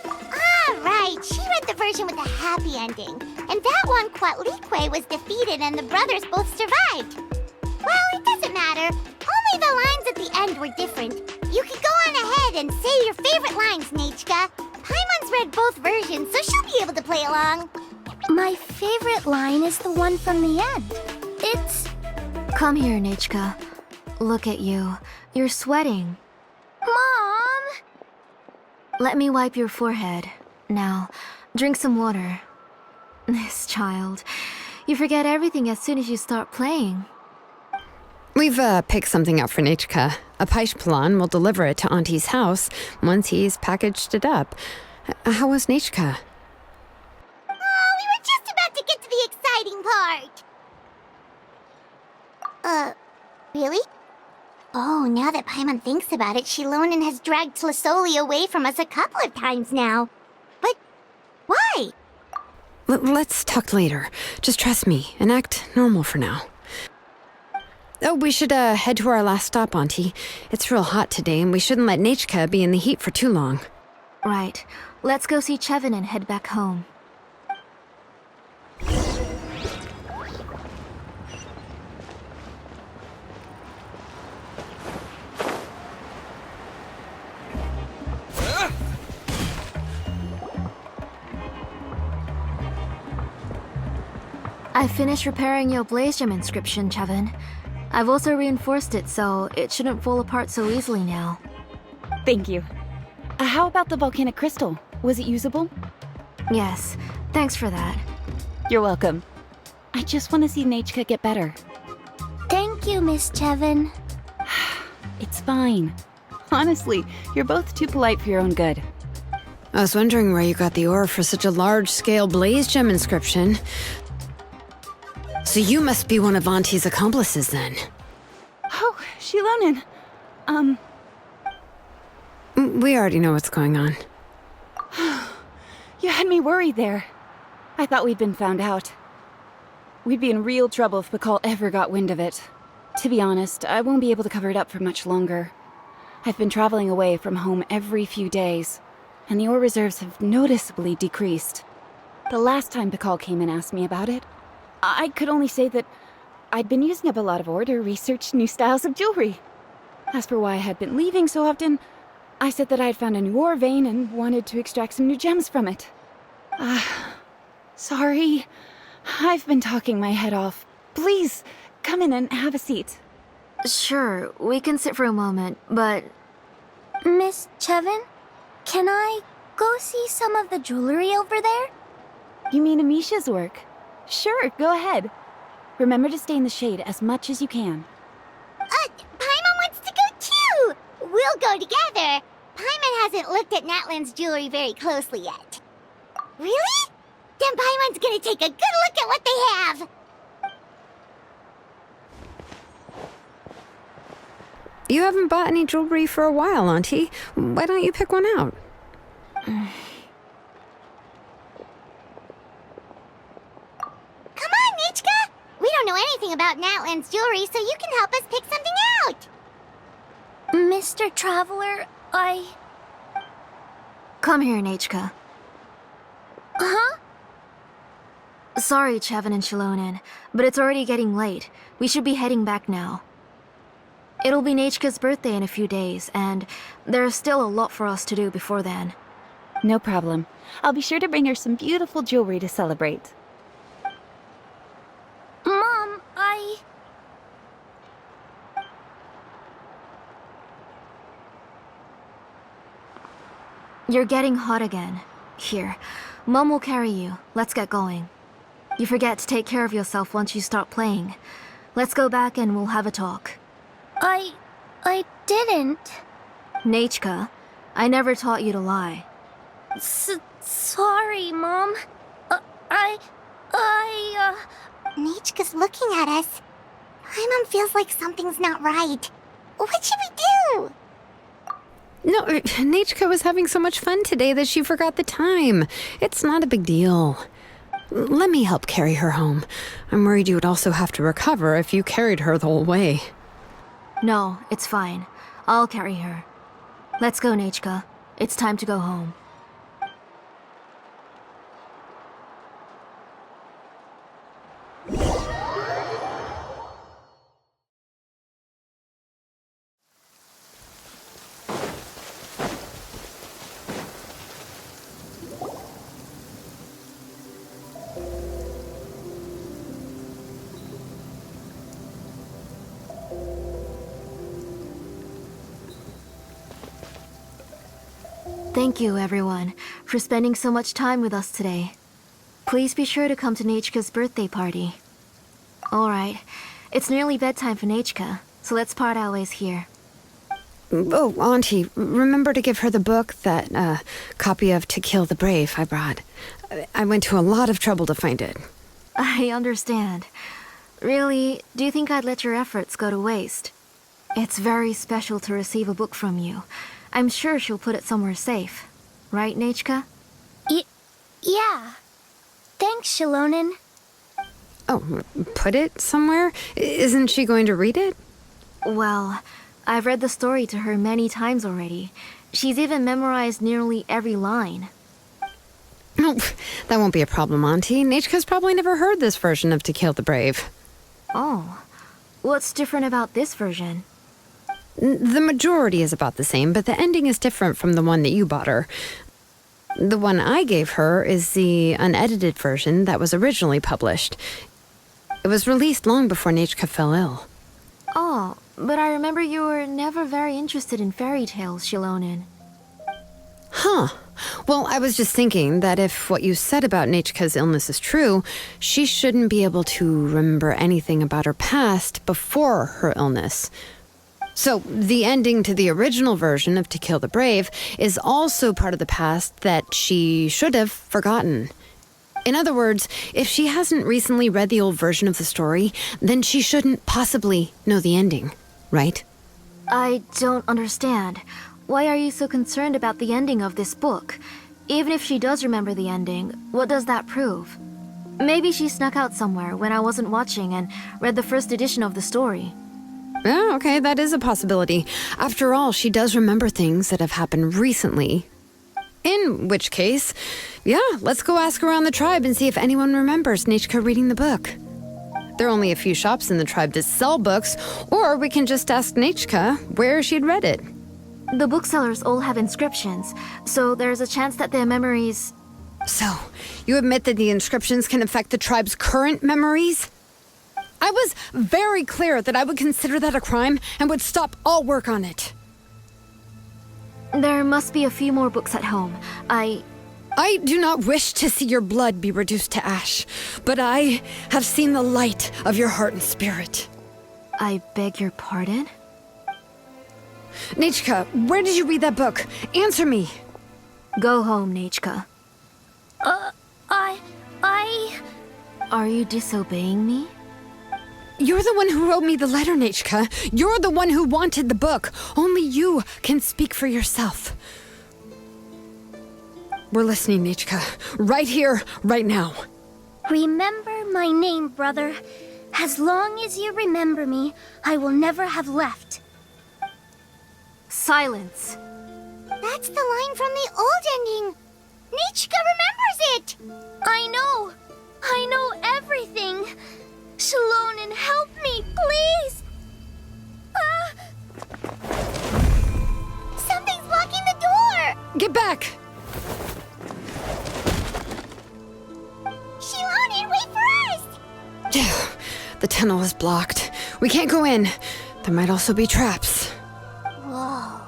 A: Ah, right. She read the version with a happy ending. And that one, Quatlique was defeated and the brothers both survived. Well, it doesn't matter. Only the lines at the end were different. You can go on ahead and say your favorite lines, Nachka. Paimon's read both versions, so she'll be able to play along. My favorite line is the one from the end. It's...
H: Come here, Nachka. Look at you. You're sweating.
A: Mom!
H: Let me wipe your forehead. Now, drink some water. This child. You forget everything as soon as you start playing.
G: We've picked something out for Nachka. A Paishpalan will deliver it to Auntie's house once he's packaged it up. How was Nachka?
A: Oh, we were just about to get to the exciting part. Really? Oh, now that Paimon thinks about it, Shilonen has dragged Tlasoli away from us a couple of times now. But why?
G: Let's talk later. Just trust me and act normal for now. Oh, we should head to our last stop, Auntie. It's real hot today, and we shouldn't let Nachka be in the heat for too long.
H: Right. Let's go see Chevin and head back home. I finished repairing your Blaze Gem inscription, Chevin. I've also reinforced it, so it shouldn't fall apart so easily now.
C: Thank you. How about the volcanic crystal? Was it usable?
H: Yes, thanks for that.
C: You're welcome. I just want to see Nachka get better.
A: Thank you, Miss Chevin.
C: It's fine. Honestly, you're both too polite for your own good.
G: I was wondering where you got the ore for such a large-scale Blaze Gem inscription. So you must be one of Auntie's accomplices, then.
C: Oh, Shilonen.
G: We already know what's going on.
C: You had me worried there. I thought we'd been found out. We'd be in real trouble if Bakal ever got wind of it. To be honest, I won't be able to cover it up for much longer. I've been traveling away from home every few days, and the ore reserves have noticeably decreased. The last time Bakal came and asked me about it, I could only say that I'd been using up a lot of ore to research new styles of jewelry. As for why I had been leaving so often, I said that I had found a new ore vein and wanted to extract some new gems from it. Sorry. I've been talking my head off. Please, come in and have a seat.
H: Sure, we can sit for a moment, but...
A: Miss Chevin, can I go see some of the jewelry over there?
C: You mean Amisha's work? Sure, go ahead. Remember to stay in the shade as much as you can.
A: Paimon wants to go too! We'll go together. Paimon hasn't looked at Natlan's jewelry very closely yet. Really? Then Paimon's gonna take a good look at what they have!
G: You haven't bought any jewelry for a while, Auntie. Why don't you pick one out?
A: Come on, Nichka! We don't know anything about Natlan's jewelry, so you can help us pick something out! Mr. Traveler, Come here, Nichka. Huh? Sorry, Chevin and Shilonen, but it's already getting late. We should be heading back now. It'll be Nichka's birthday in a few days, and there's still a lot for us to do before then.
C: No problem. I'll be sure to bring her some beautiful jewelry to celebrate.
A: Mom, You're getting hot again. Here, Mom will carry you. Let's get going. You forget to take care of yourself once you start playing. Let's go back and we'll have a talk. I didn't. Nachka, I never taught you to lie. Sorry, Mom. Nachka's looking at us. Paimon feels like something's not right. What should we do?
G: No, Nachka was having so much fun today that she forgot the time. It's not a big deal. Let me help carry her home. I'm worried you would also have to recover if you carried her the whole way.
H: No, it's fine. I'll carry her. Let's go, Nachka. It's time to go home. Thank you, everyone, for spending so much time with us today. Please be sure to come to Nachka's birthday party. Alright, it's nearly bedtime for Nachka, so let's part our ways here.
G: Oh, Auntie, remember to give her the book, that copy of To Kill the Brave I brought. I went to a lot of trouble to find it.
H: I understand. Really, do you think I'd let your efforts go to waste? It's very special to receive a book from you. I'm sure she'll put it somewhere safe. Right, Nachka?
A: Yeah. Thanks, Shilonen.
G: Oh, put it somewhere? Isn't she going to read it?
H: Well, I've read the story to her many times already. She's even memorized nearly every line.
G: Oh, that won't be a problem, Auntie. Nachka's probably never heard this version of To Kill the Brave.
H: Oh. What's different about this version?
G: The majority is about the same, but the ending is different from the one that you bought her. The one I gave her is the unedited version that was originally published. It was released long before Nachka fell ill.
H: Oh, but I remember you were never very interested in fairy tales, Shilonen.
G: Huh. Well, I was just thinking that if what you said about Nachka's illness is true, she shouldn't be able to remember anything about her past before her illness. So, the ending to the original version of To Kill the Brave is also part of the past that she should have forgotten. In other words, if she hasn't recently read the old version of the story, then she shouldn't possibly know the ending, right?
H: I don't understand. Why are you so concerned about the ending of this book? Even if she does remember the ending, what does that prove? Maybe she snuck out somewhere when I wasn't watching and read the first edition of the story.
G: Yeah, okay, that is a possibility. After all, she does remember things that have happened recently. In which case, yeah, let's go ask around the tribe and see if anyone remembers Nachka reading the book. There are only a few shops in the tribe that sell books, or we can just ask Nachka where she'd read it.
H: The booksellers all have inscriptions, so there's a chance that their memories...
G: So, you admit that the inscriptions can affect the tribe's current memories? I was very clear that I would consider that a crime and would stop all work on it.
H: There must be a few more books at home.
G: I do not wish to see your blood be reduced to ash, but I have seen the light of your heart and spirit.
H: I beg your pardon?
G: Nechka, where did you read that book? Answer me.
H: Go home, Nechka.
A: I...
H: Are you disobeying me?
G: You're the one who wrote me the letter, Nechka. You're the one who wanted the book. Only you can speak for yourself. We're listening, Nechka. Right here, right now.
A: Remember my name, brother. As long as you remember me, I will never have left.
H: Silence.
A: That's the line from the old ending. Nichka remembers it. I know everything. Shalonen, help me, please. Something's blocking the door.
G: Get back!
A: Shalonen, wait for us.
G: The tunnel is blocked. We can't go in. There might also be traps.
A: Whoa.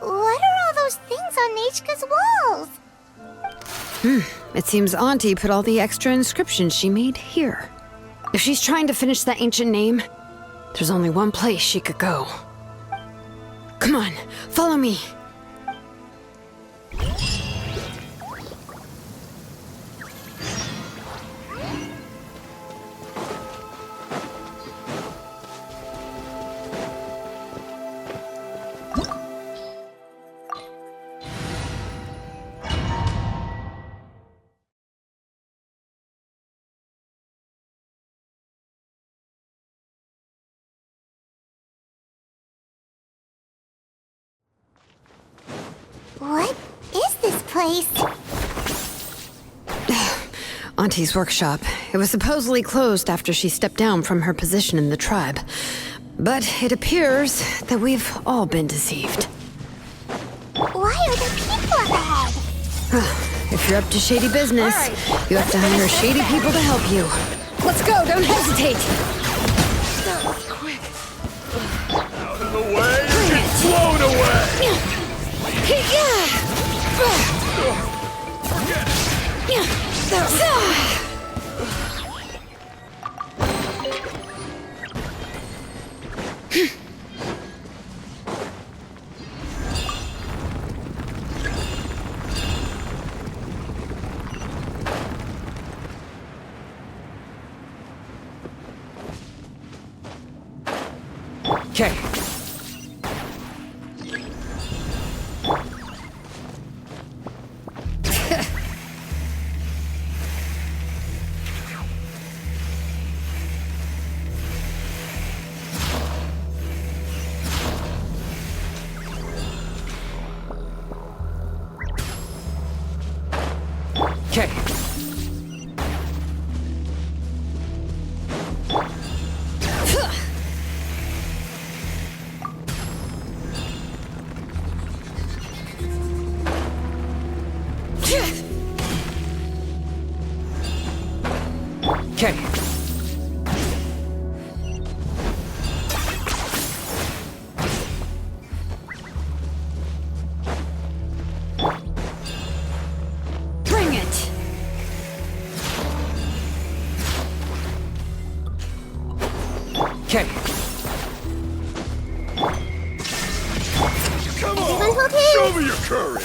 A: What are all those things on Nichka's walls?
G: It seems Auntie put all the extra inscriptions she made here. If she's trying to finish that ancient name, there's only one place she could go. Come on, follow me.
A: What is this place?
G: Auntie's workshop. It was supposedly closed after she stepped down from her position in the tribe. But it appears that we've all been deceived.
A: Why are there people up ahead?
G: If you're up to shady business, you have to hire shady people to help you. Let's go, don't hesitate!
B: Out of the way, you get blown away!
D: Okay. Okay. Okay.
G: Bring it!
D: Okay.
B: Come
A: Everyone's
B: on!
A: okay?
B: Show me your courage!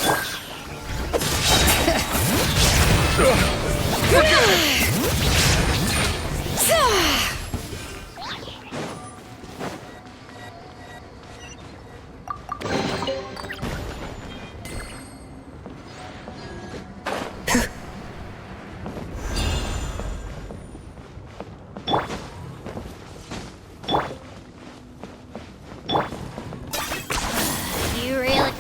A: You really...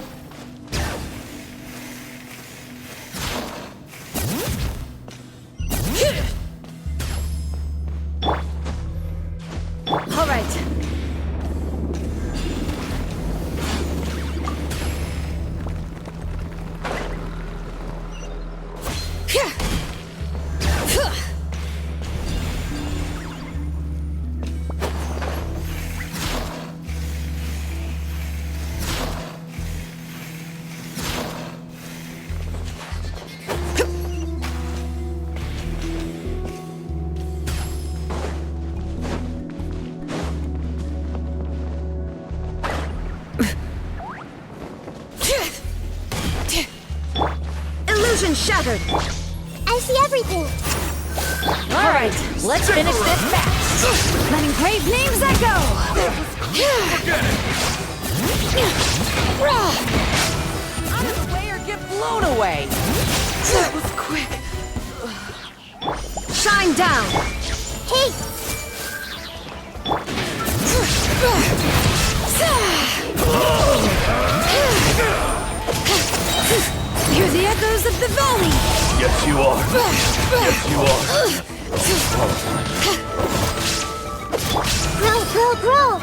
G: and shattered.
A: I see everything.
F: Alright, let's finish this fast.
G: Letting grave names echo.
J: Out of the way or get blown away! That was quick.
G: Shine down.
A: Hey,
G: Hear the echoes of the valley.
B: Yes, you are. Yes, you are.
A: grow.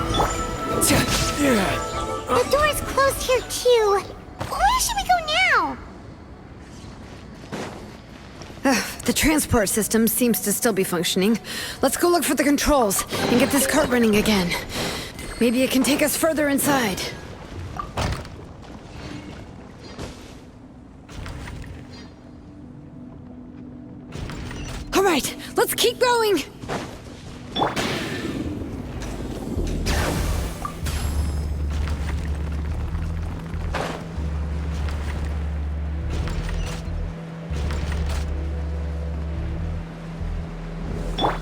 A: The door's closed here too. Where should we go now?
G: The transport system seems to still be functioning. Let's go look for the controls and get this cart running again. Maybe it can take us further inside. All right, let's keep going.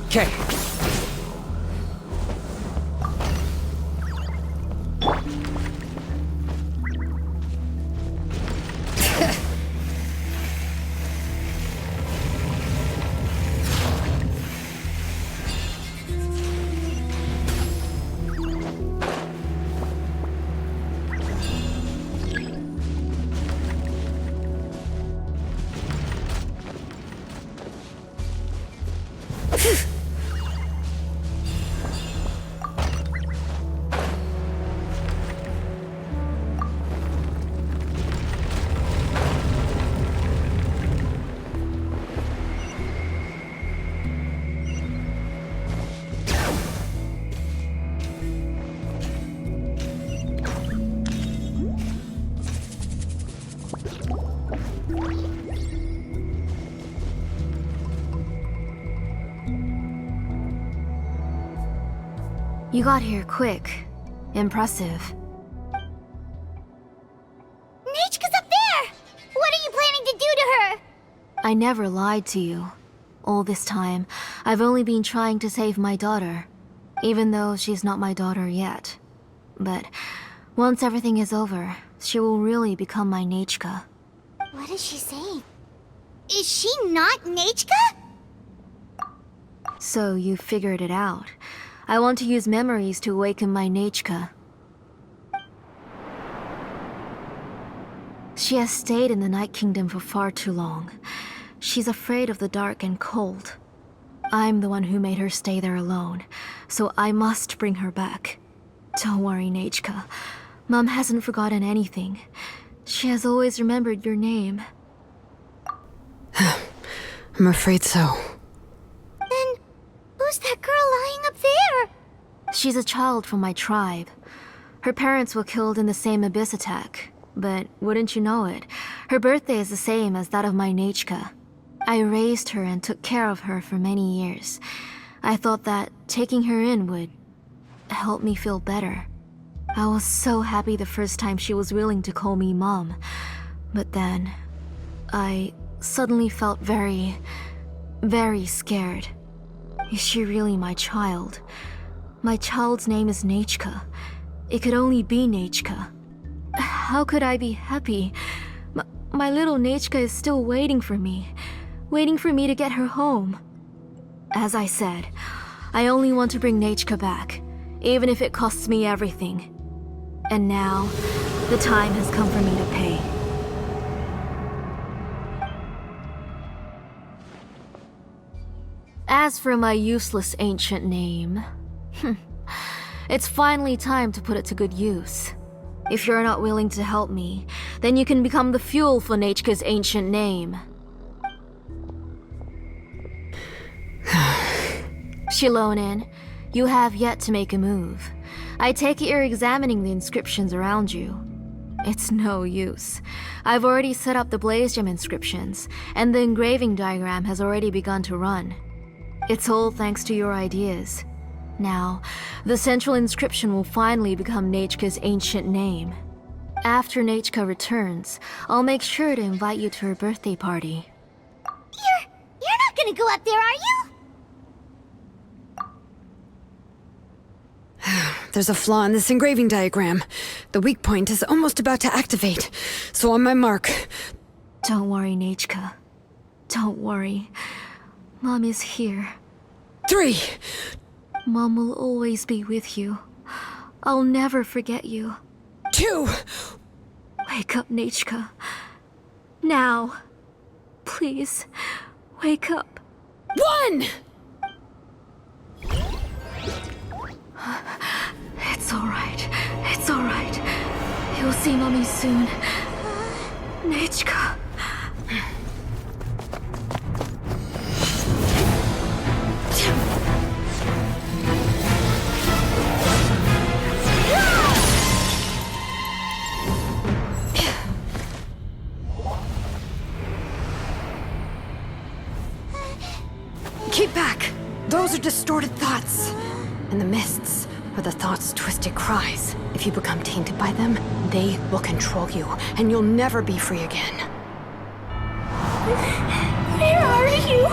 J: Okay.
H: You got here quick. Impressive.
A: Nechka's up there! What are you planning to do to her?
H: I never lied to you. All this time, I've only been trying to save my daughter, even though she's not my daughter yet. But once everything is over, she will really become my Nechka.
A: What is she saying? Is she not Nechka?
H: So you figured it out. I want to use memories to awaken my Nechka. She has stayed in the Night Kingdom for far too long. She's afraid of the dark and cold. I'm the one who made her stay there alone, so I must bring her back. Don't worry, Nechka. Mom hasn't forgotten anything. She has always remembered your name.
G: I'm afraid so.
A: Then, who's that girl lying up there?
H: She's a child from my tribe. Her parents were killed in the same abyss attack. But wouldn't you know it, her birthday is the same as that of my Nechka. I raised her and took care of her for many years. I thought that taking her in would help me feel better. I was so happy the first time she was willing to call me Mom. But then, I suddenly felt very, very scared. Is she really my child? My child's name is Nechka. It could only be Nechka. How could I be happy? My little Nechka is still waiting for me to get her home. As I said, I only want to bring Nechka back, even if it costs me everything. And now, the time has come for me to pay. As for my useless ancient name, it's finally time to put it to good use. If you're not willing to help me, then you can become the fuel for Nechka's ancient name. Shilonen, you have yet to make a move. I take it you're examining the inscriptions around you. It's no use. I've already set up the blaze gem inscriptions, and the engraving diagram has already begun to run. It's all thanks to your ideas. Now, the central inscription will finally become Nechka's ancient name. After Nachka returns, I'll make sure to invite you to her birthday party.
A: You're not gonna go up there, are you?
G: There's a flaw in this engraving diagram. The weak point is almost about to activate. So on my mark.
H: Don't worry, Nachka. Don't worry. Mom is here.
G: 3.
H: Mom will always be with you. I'll never forget you.
G: 2.
H: Wake up, Nachka. Now. Please, wake up.
G: 1!
H: It's alright. It's alright. You'll see Mommy soon. Nachka.
G: Keep back! Those are distorted thoughts. And the mists are the thoughts' twisted cries. If you become tainted by them, they will control you, and you'll never be free again.
A: Where are you?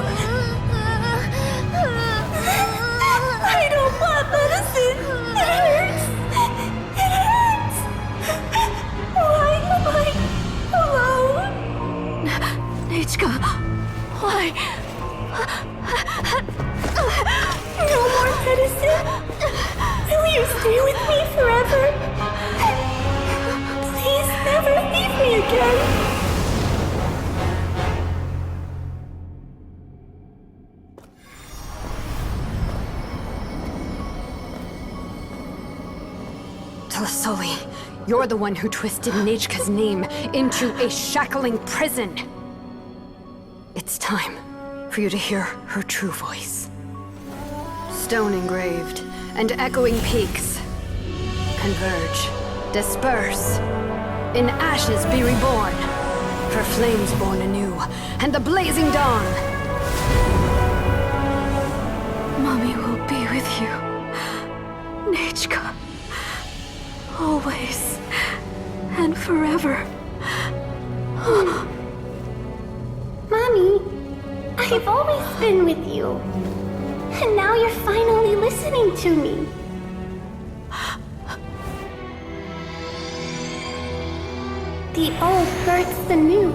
A: I don't want medicine. It hurts. It hurts. Why am I alone?
H: Nachka, why?
A: No more medicine. Will you stay with me forever? Please never leave me again.
G: Tlisoli, you're the one who twisted Nachka's name into a shackling prison. It's time for you to hear her true voice. Stone engraved and echoing peaks converge, disperse, in ashes be reborn, for flames born anew, and the blazing dawn.
H: Mommy will be with you. Nachka. Always. And forever.
A: Mommy, I've always been with you. And now you're finally listening to me. The old hurts the new,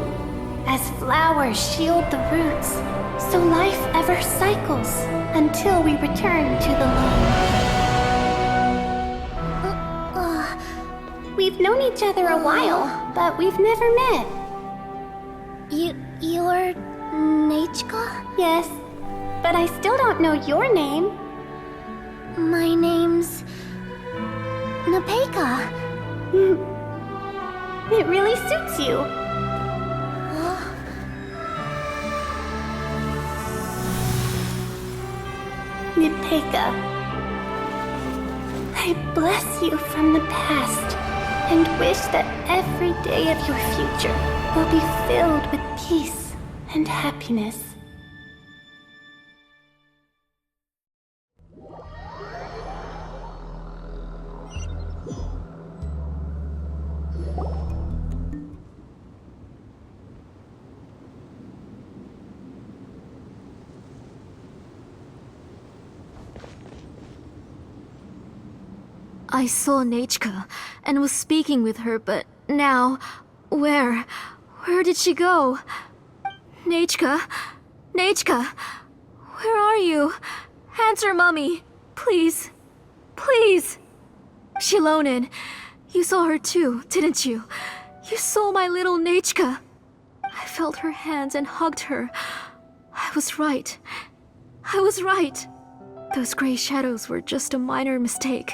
A: as flowers shield the roots, so life ever cycles until we return to the loam. We've known each other a while, but we've never met. You're Nachka? Yes, but I still don't know your name. My name's Nepeka. It really suits you. Nepeka, I bless you from the past and wish that every day of your future will be filled with peace and happiness.
H: I saw Nachka and was speaking with her, but now, where did she go? Nachka? Nachka? Where are you? Answer, Mommy. Please. Please. Shilonen, you saw her too, didn't you? You saw my little Nachka. I felt her hands and hugged her. I was right. I was right. Those gray shadows were just a minor mistake.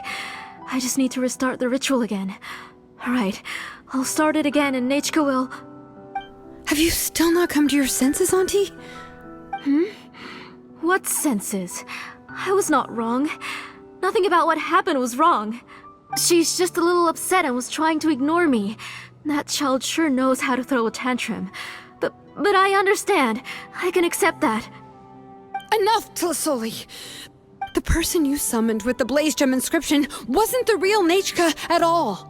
H: I just need to restart the ritual again. Alright, I'll start it again and Nachka will...
G: Have you still not come to your senses, Auntie?
H: What senses? I was not wrong. Nothing about what happened was wrong. She's just a little upset and was trying to ignore me. That child sure knows how to throw a tantrum. But I understand. I can accept that.
G: Enough, Tlisoli! The person you summoned with the Blaze Gem inscription wasn't the real Nachka at all.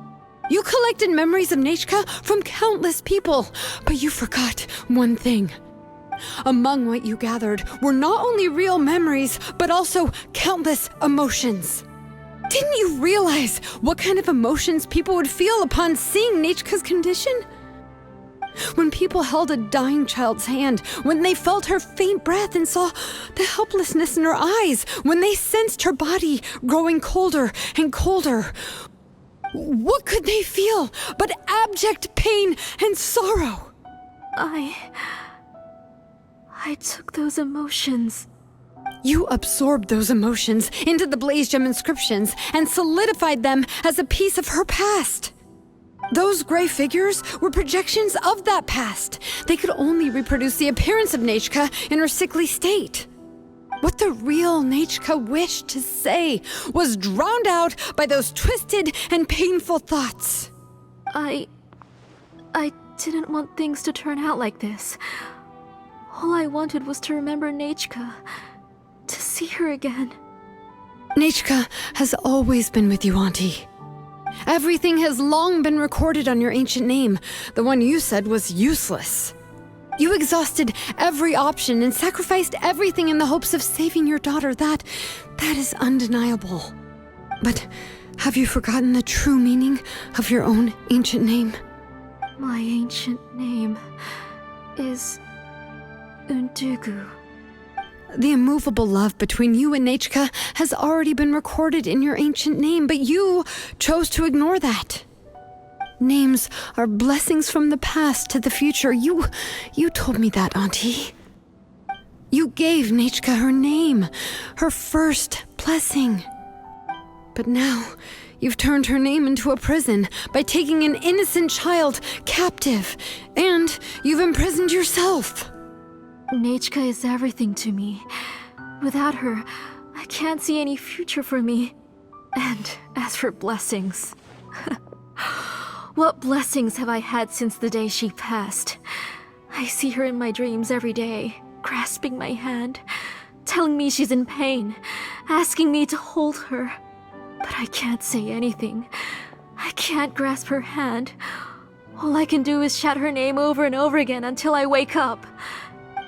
G: You collected memories of Nechka from countless people, but you forgot one thing. Among what you gathered were not only real memories, but also countless emotions. Didn't you realize what kind of emotions people would feel upon seeing Nechka's condition? When people held a dying child's hand, when they felt her faint breath and saw the helplessness in her eyes, when they sensed her body growing colder and colder, what could they feel but abject pain and sorrow?
H: I took those emotions.
G: You absorbed those emotions into the Blaze Gem inscriptions and solidified them as a piece of her past. Those gray figures were projections of that past. They could only reproduce the appearance of Nechka in her sickly state. What the real Nechka wished to say was drowned out by those twisted and painful thoughts.
H: I didn't want things to turn out like this. All I wanted was to remember Nechka, to see her again.
G: Nechka has always been with you, Auntie. Everything has long been recorded on your ancient name, the one you said was useless. You exhausted every option and sacrificed everything in the hopes of saving your daughter. That is undeniable. But have you forgotten the true meaning of your own ancient name?
H: My ancient name is Undugu.
G: The immovable love between you and Nechka has already been recorded in your ancient name, but you chose to ignore that. Names are blessings from the past to the future. You told me that, Auntie. You gave Nechka her name, her first blessing. But now, you've turned her name into a prison by taking an innocent child captive, and you've imprisoned yourself.
H: Nechka is everything to me. Without her, I can't see any future for me. And as for blessings... What blessings have I had since the day she passed? I see her in my dreams every day, grasping my hand, telling me she's in pain, asking me to hold her. But I can't say anything. I can't grasp her hand. All I can do is shout her name over and over again until I wake up.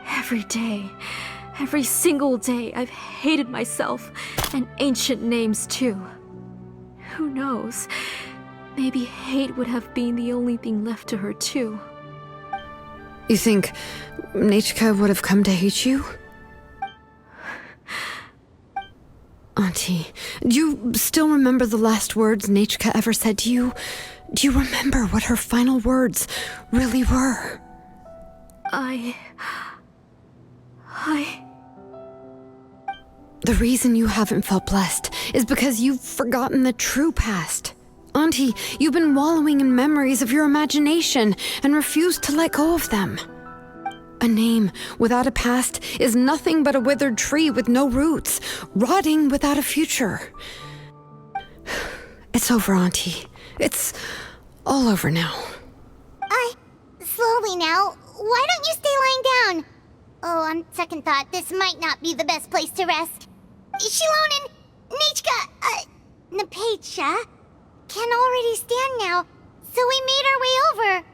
H: Every day, every single day, I've hated myself, and ancient names too. Who knows? Maybe hate would have been the only thing left to her too.
G: You think Nechka would have come to hate you? Auntie, do you still remember the last words Nechka ever said to you? Do you remember what her final words really were? The reason you haven't felt blessed is because you've forgotten the true past. Auntie, you've been wallowing in memories of your imagination and refused to let go of them. A name without a past is nothing but a withered tree with no roots, rotting without a future. It's over, Auntie. It's all over now.
A: Slowly now. Why don't you stay lying down? Oh, on second thought, this might not be the best place to rest. Shilonen, Nechka, Napacha can already stand now, so we made our way over.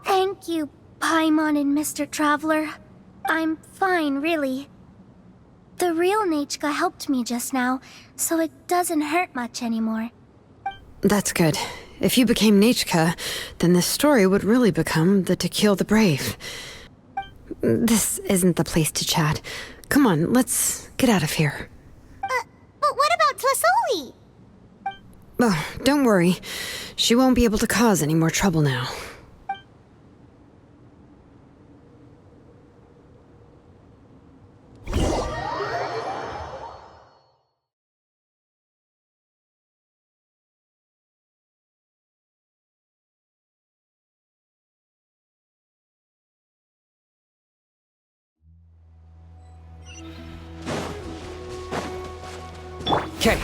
A: Thank you, Paimon and Mr. Traveler. I'm fine, really. The real Nechka helped me just now, so it doesn't hurt much anymore.
G: That's good. If you became Nechka, then this story would really become the To Kill the Brave. This isn't the place to chat. Come on, let's get out of here.
A: But what about Tlasoli?
G: Oh, don't worry. She won't be able to cause any more trouble now.
J: Okay.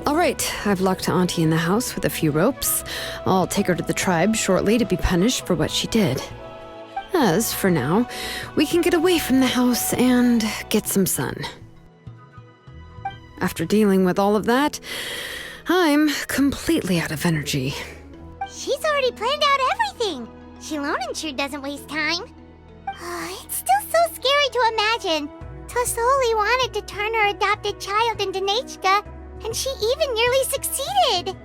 G: All Right, I've locked Auntie in the house with a few ropes. I'll take her to the tribe shortly to be punished for what she did. As for now, we can get away from the house and get some sun. After dealing with all of that, I'm completely out of energy.
A: She's already planned out everything. Shilonen sure doesn't waste time. It's still so scary to imagine. Tlasoli wanted to turn her adopted child into Nechka, and she even nearly succeeded.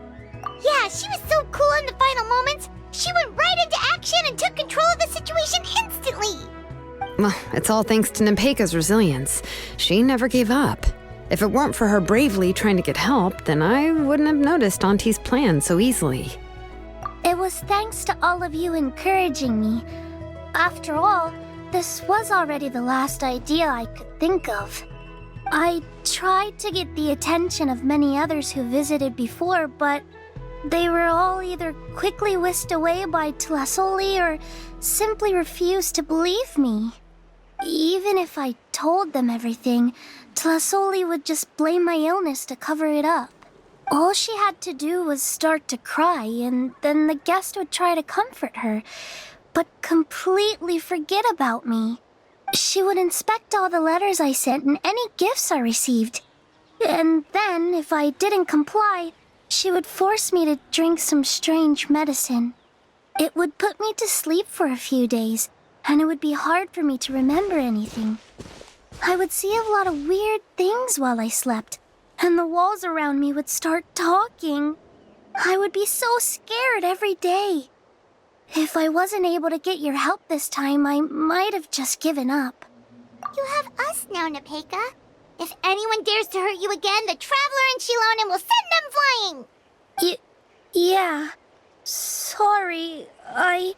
A: Yeah, she was so cool in the final moments. She went right into action and took control of the situation instantly.
G: Well, it's all thanks to Nepeka's resilience. She never gave up. If it weren't for her bravely trying to get help, then I wouldn't have noticed Auntie's plan so easily.
A: It was thanks to all of you encouraging me. After all, this was already the last idea I could think of. I tried to get the attention of many others who visited before, but they were all either quickly whisked away by Tlasoli or simply refused to believe me. Even if I told them everything, Tlasoli would just blame my illness to cover it up. All she had to do was start to cry, and then the guest would try to comfort her, but completely forget about me. She would inspect all the letters I sent and any gifts I received. And then, if I didn't comply, she would force me to drink some strange medicine. It would put me to sleep for a few days, and it would be hard for me to remember anything. I would see a lot of weird things while I slept, and the walls around me would start talking. I would be so scared every day. If I wasn't able to get your help this time, I might have just given up. You have us now, Nepeka. If anyone dares to hurt you again, the Traveler and Shilonen will send them flying! Yeah. Sorry, I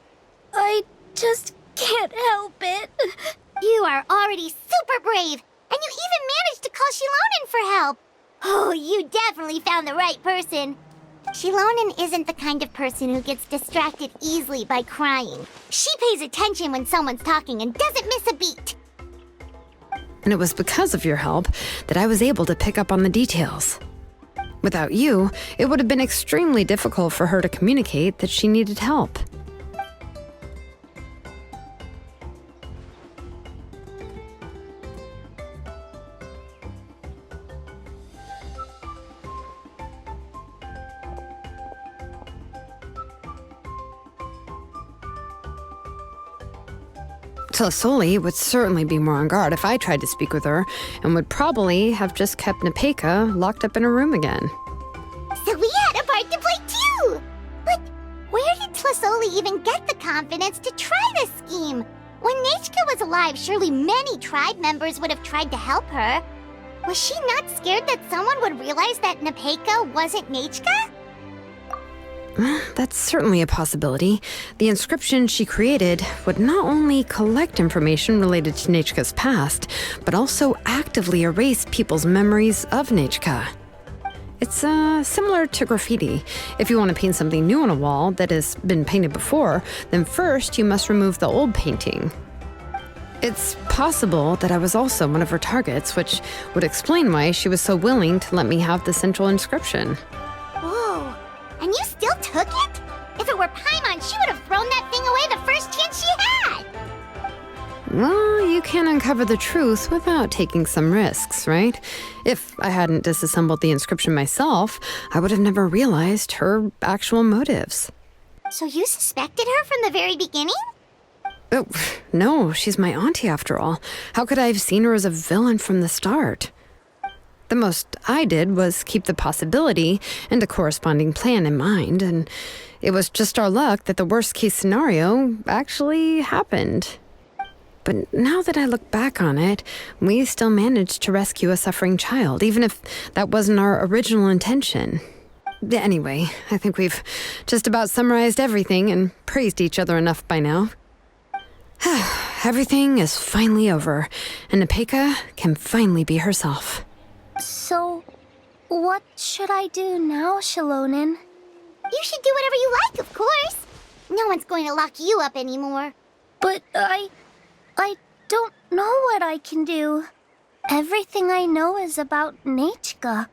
A: just can't help it. You are already super brave, and you even managed to call Shilonen for help. Oh, you definitely found the right person. Shilonen isn't the kind of person who gets distracted easily by crying. She pays attention when someone's talking and doesn't miss a beat.
G: And it was because of your help that I was able to pick up on the details. Without you, it would have been extremely difficult for her to communicate that she needed help. Tlasoli would certainly be more on guard if I tried to speak with her, and would probably have just kept Nepeka locked up in a room again.
A: So we had a part to play too! But where did Tlasoli even get the confidence to try this scheme? When Nechka was alive, surely many tribe members would have tried to help her. Was she not scared that someone would realize that Nepeka wasn't Nechka?
G: That's certainly a possibility. The inscription she created would not only collect information related to Nechka's past, but also actively erase people's memories of Nechka. It's similar to graffiti. If you want to paint something new on a wall that has been painted before, then first you must remove the old painting. It's possible that I was also one of her targets, which would explain why she was so willing to let me have the central inscription.
A: Whoa, and you still took it? If it were Paimon, she would have thrown that thing away the first chance she had!
G: Well, you can't uncover the truth without taking some risks, right? If I hadn't disassembled the inscription myself, I would have never realized her actual motives.
A: So you suspected her from the very beginning?
G: Oh, no, she's my auntie after all. How could I have seen her as a villain from the start? The most I did was keep the possibility and a corresponding plan in mind, and it was just our luck that the worst-case scenario actually happened. But now that I look back on it, we still managed to rescue a suffering child, even if that wasn't our original intention. Anyway, I think we've just about summarized everything and praised each other enough by now. Everything is finally over, and Nepeka can finally be herself.
A: So, what should I do now, Shilonen? You should do whatever you like, of course. No one's going to lock you up anymore. But I don't know what I can do. Everything I know is about Nechka.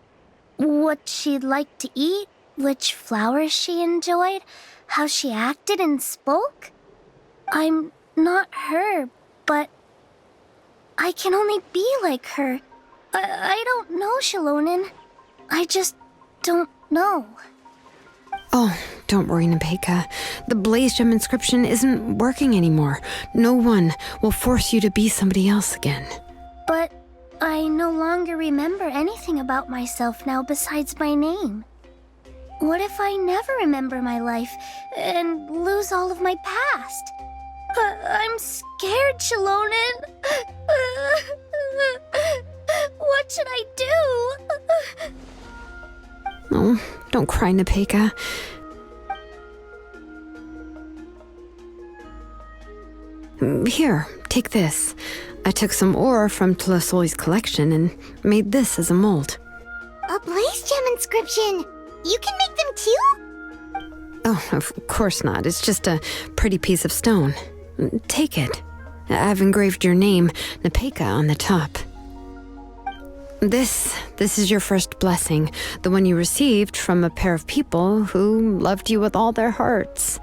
A: what she'd like to eat, which flowers she enjoyed, how she acted and spoke. I'm not her, but I can only be like her. I don't know, Shalonen. I just don't know.
G: Oh, don't worry, Nepeka. The Blaze Gem inscription isn't working anymore. No one will force you to be somebody else again.
A: But I no longer remember anything about myself now besides my name. What if I never remember my life and lose all of my past? I'm scared, Shalonen. What should I do?
G: Oh, don't cry, Nepeka. Here, take this. I took some ore from Tlasoli's collection and made this as a mold.
A: A Blaze Gem inscription! You can make them too?
G: Oh, of course not. It's just a pretty piece of stone. Take it. I've engraved your name, Nepeka, on the top. This is your first blessing, the one you received from a pair of people who loved you with all their hearts.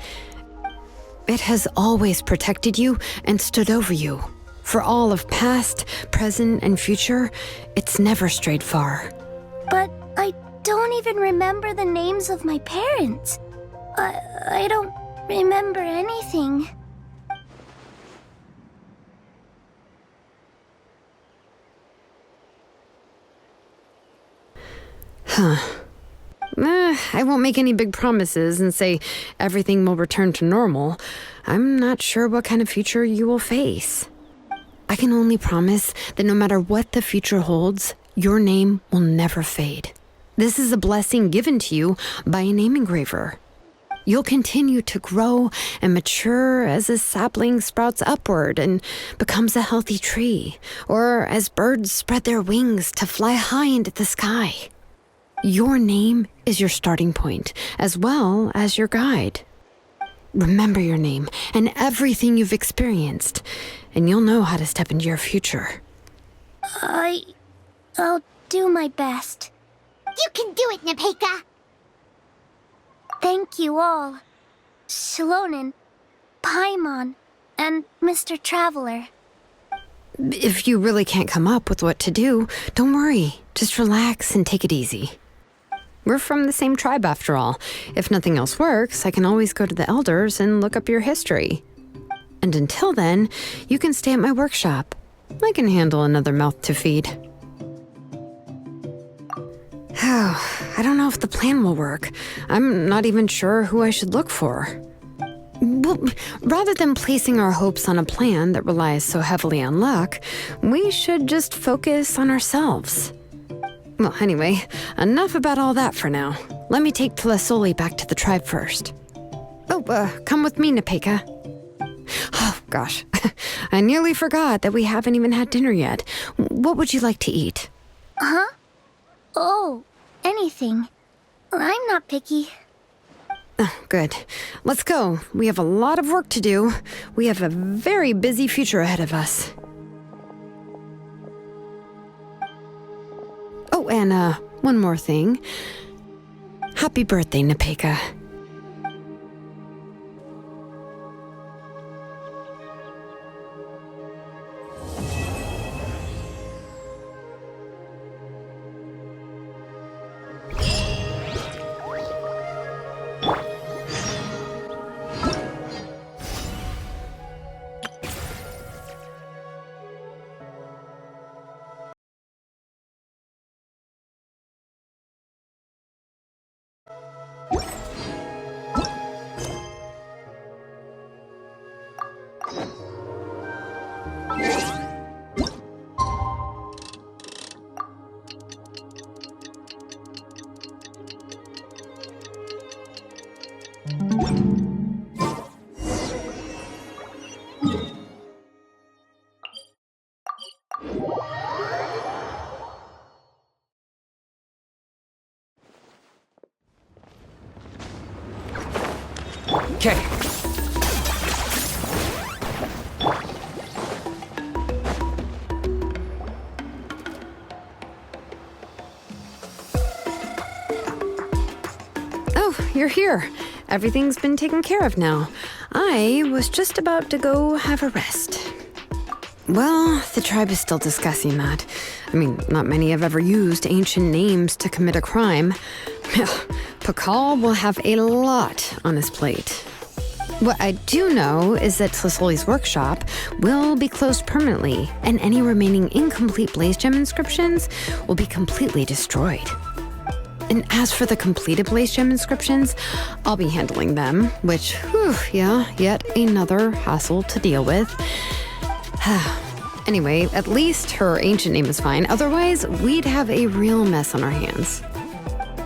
G: It has always protected you and stood over you. For all of past, present, and future, it's never strayed far.
A: But I don't even remember the names of my parents. I don't remember anything.
G: I won't make any big promises and say everything will return to normal. I'm not sure what kind of future you will face. I can only promise that no matter what the future holds, your name will never fade. This is a blessing given to you by a name engraver. You'll continue to grow and mature as a sapling sprouts upward and becomes a healthy tree, or as birds spread their wings to fly high into the sky. Your name is your starting point, as well as your guide. Remember your name and everything you've experienced, and you'll know how to step into your future.
A: I'll do my best.
K: You can do it, Nepeka!
A: Thank you all. Shalonen, Paimon, and Mr. Traveler.
G: If you really can't come up with what to do, don't worry. Just relax and take it easy. We're from the same tribe after all. If nothing else works, I can always go to the elders and look up your history. And until then, you can stay at my workshop. I can handle another mouth to feed. I don't know if the plan will work. I'm not even sure who I should look for. Well, rather than placing our hopes on a plan that relies so heavily on luck, we should just focus on ourselves. Well, anyway, enough about all that for now. Let me take Tlasoli back to the tribe first. Come with me, Nepeka. Oh, gosh. I nearly forgot that we haven't even had dinner yet. What would you like to eat?
A: Huh? Oh, anything. I'm not picky.
G: Oh, good. Let's go. We have a lot of work to do. We have a very busy future ahead of us. Oh, and one more thing. Happy birthday, Nepeka.
J: Okay.
G: you're here. Everything's been taken care of now. I was just about to go have a rest. Well, the tribe is still discussing that. I mean, not many have ever used ancient names to commit a crime. Pakal will have a lot on his plate. What I do know is that Tlisoli's workshop will be closed permanently, and any remaining incomplete Blaze Gem inscriptions will be completely destroyed. And as for the completed Blaze Gem inscriptions, I'll be handling them, which, yet another hassle to deal with. Anyway, at least her ancient name is fine. Otherwise, we'd have a real mess on our hands.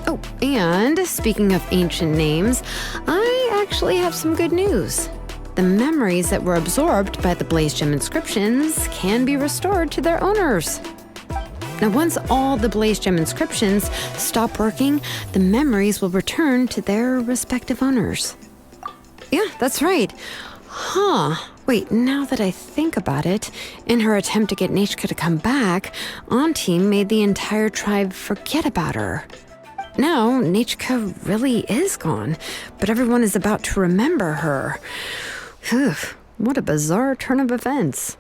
G: Oh, and speaking of ancient names, I actually have some good news. The memories that were absorbed by the Blaze Gem inscriptions can be restored to their owners. Now, once all the Blaze Gem inscriptions stop working, the memories will return to their respective owners. Yeah, that's right. Wait, now that I think about it, in her attempt to get Nechka to come back, Auntie made the entire tribe forget about her. Now, Nechka really is gone, but everyone is about to remember her. What a bizarre turn of events.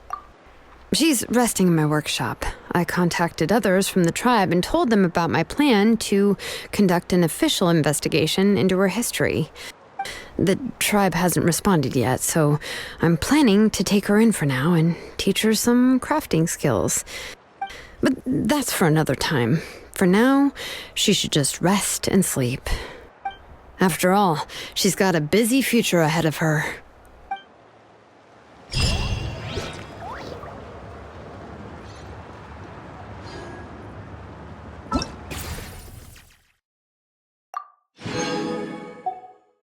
G: She's resting in my workshop. I contacted others from the tribe and told them about my plan to conduct an official investigation into her history. The tribe hasn't responded yet, so I'm planning to take her in for now and teach her some crafting skills. But that's for another time. For now, she should just rest and sleep. After all, she's got a busy future ahead of her.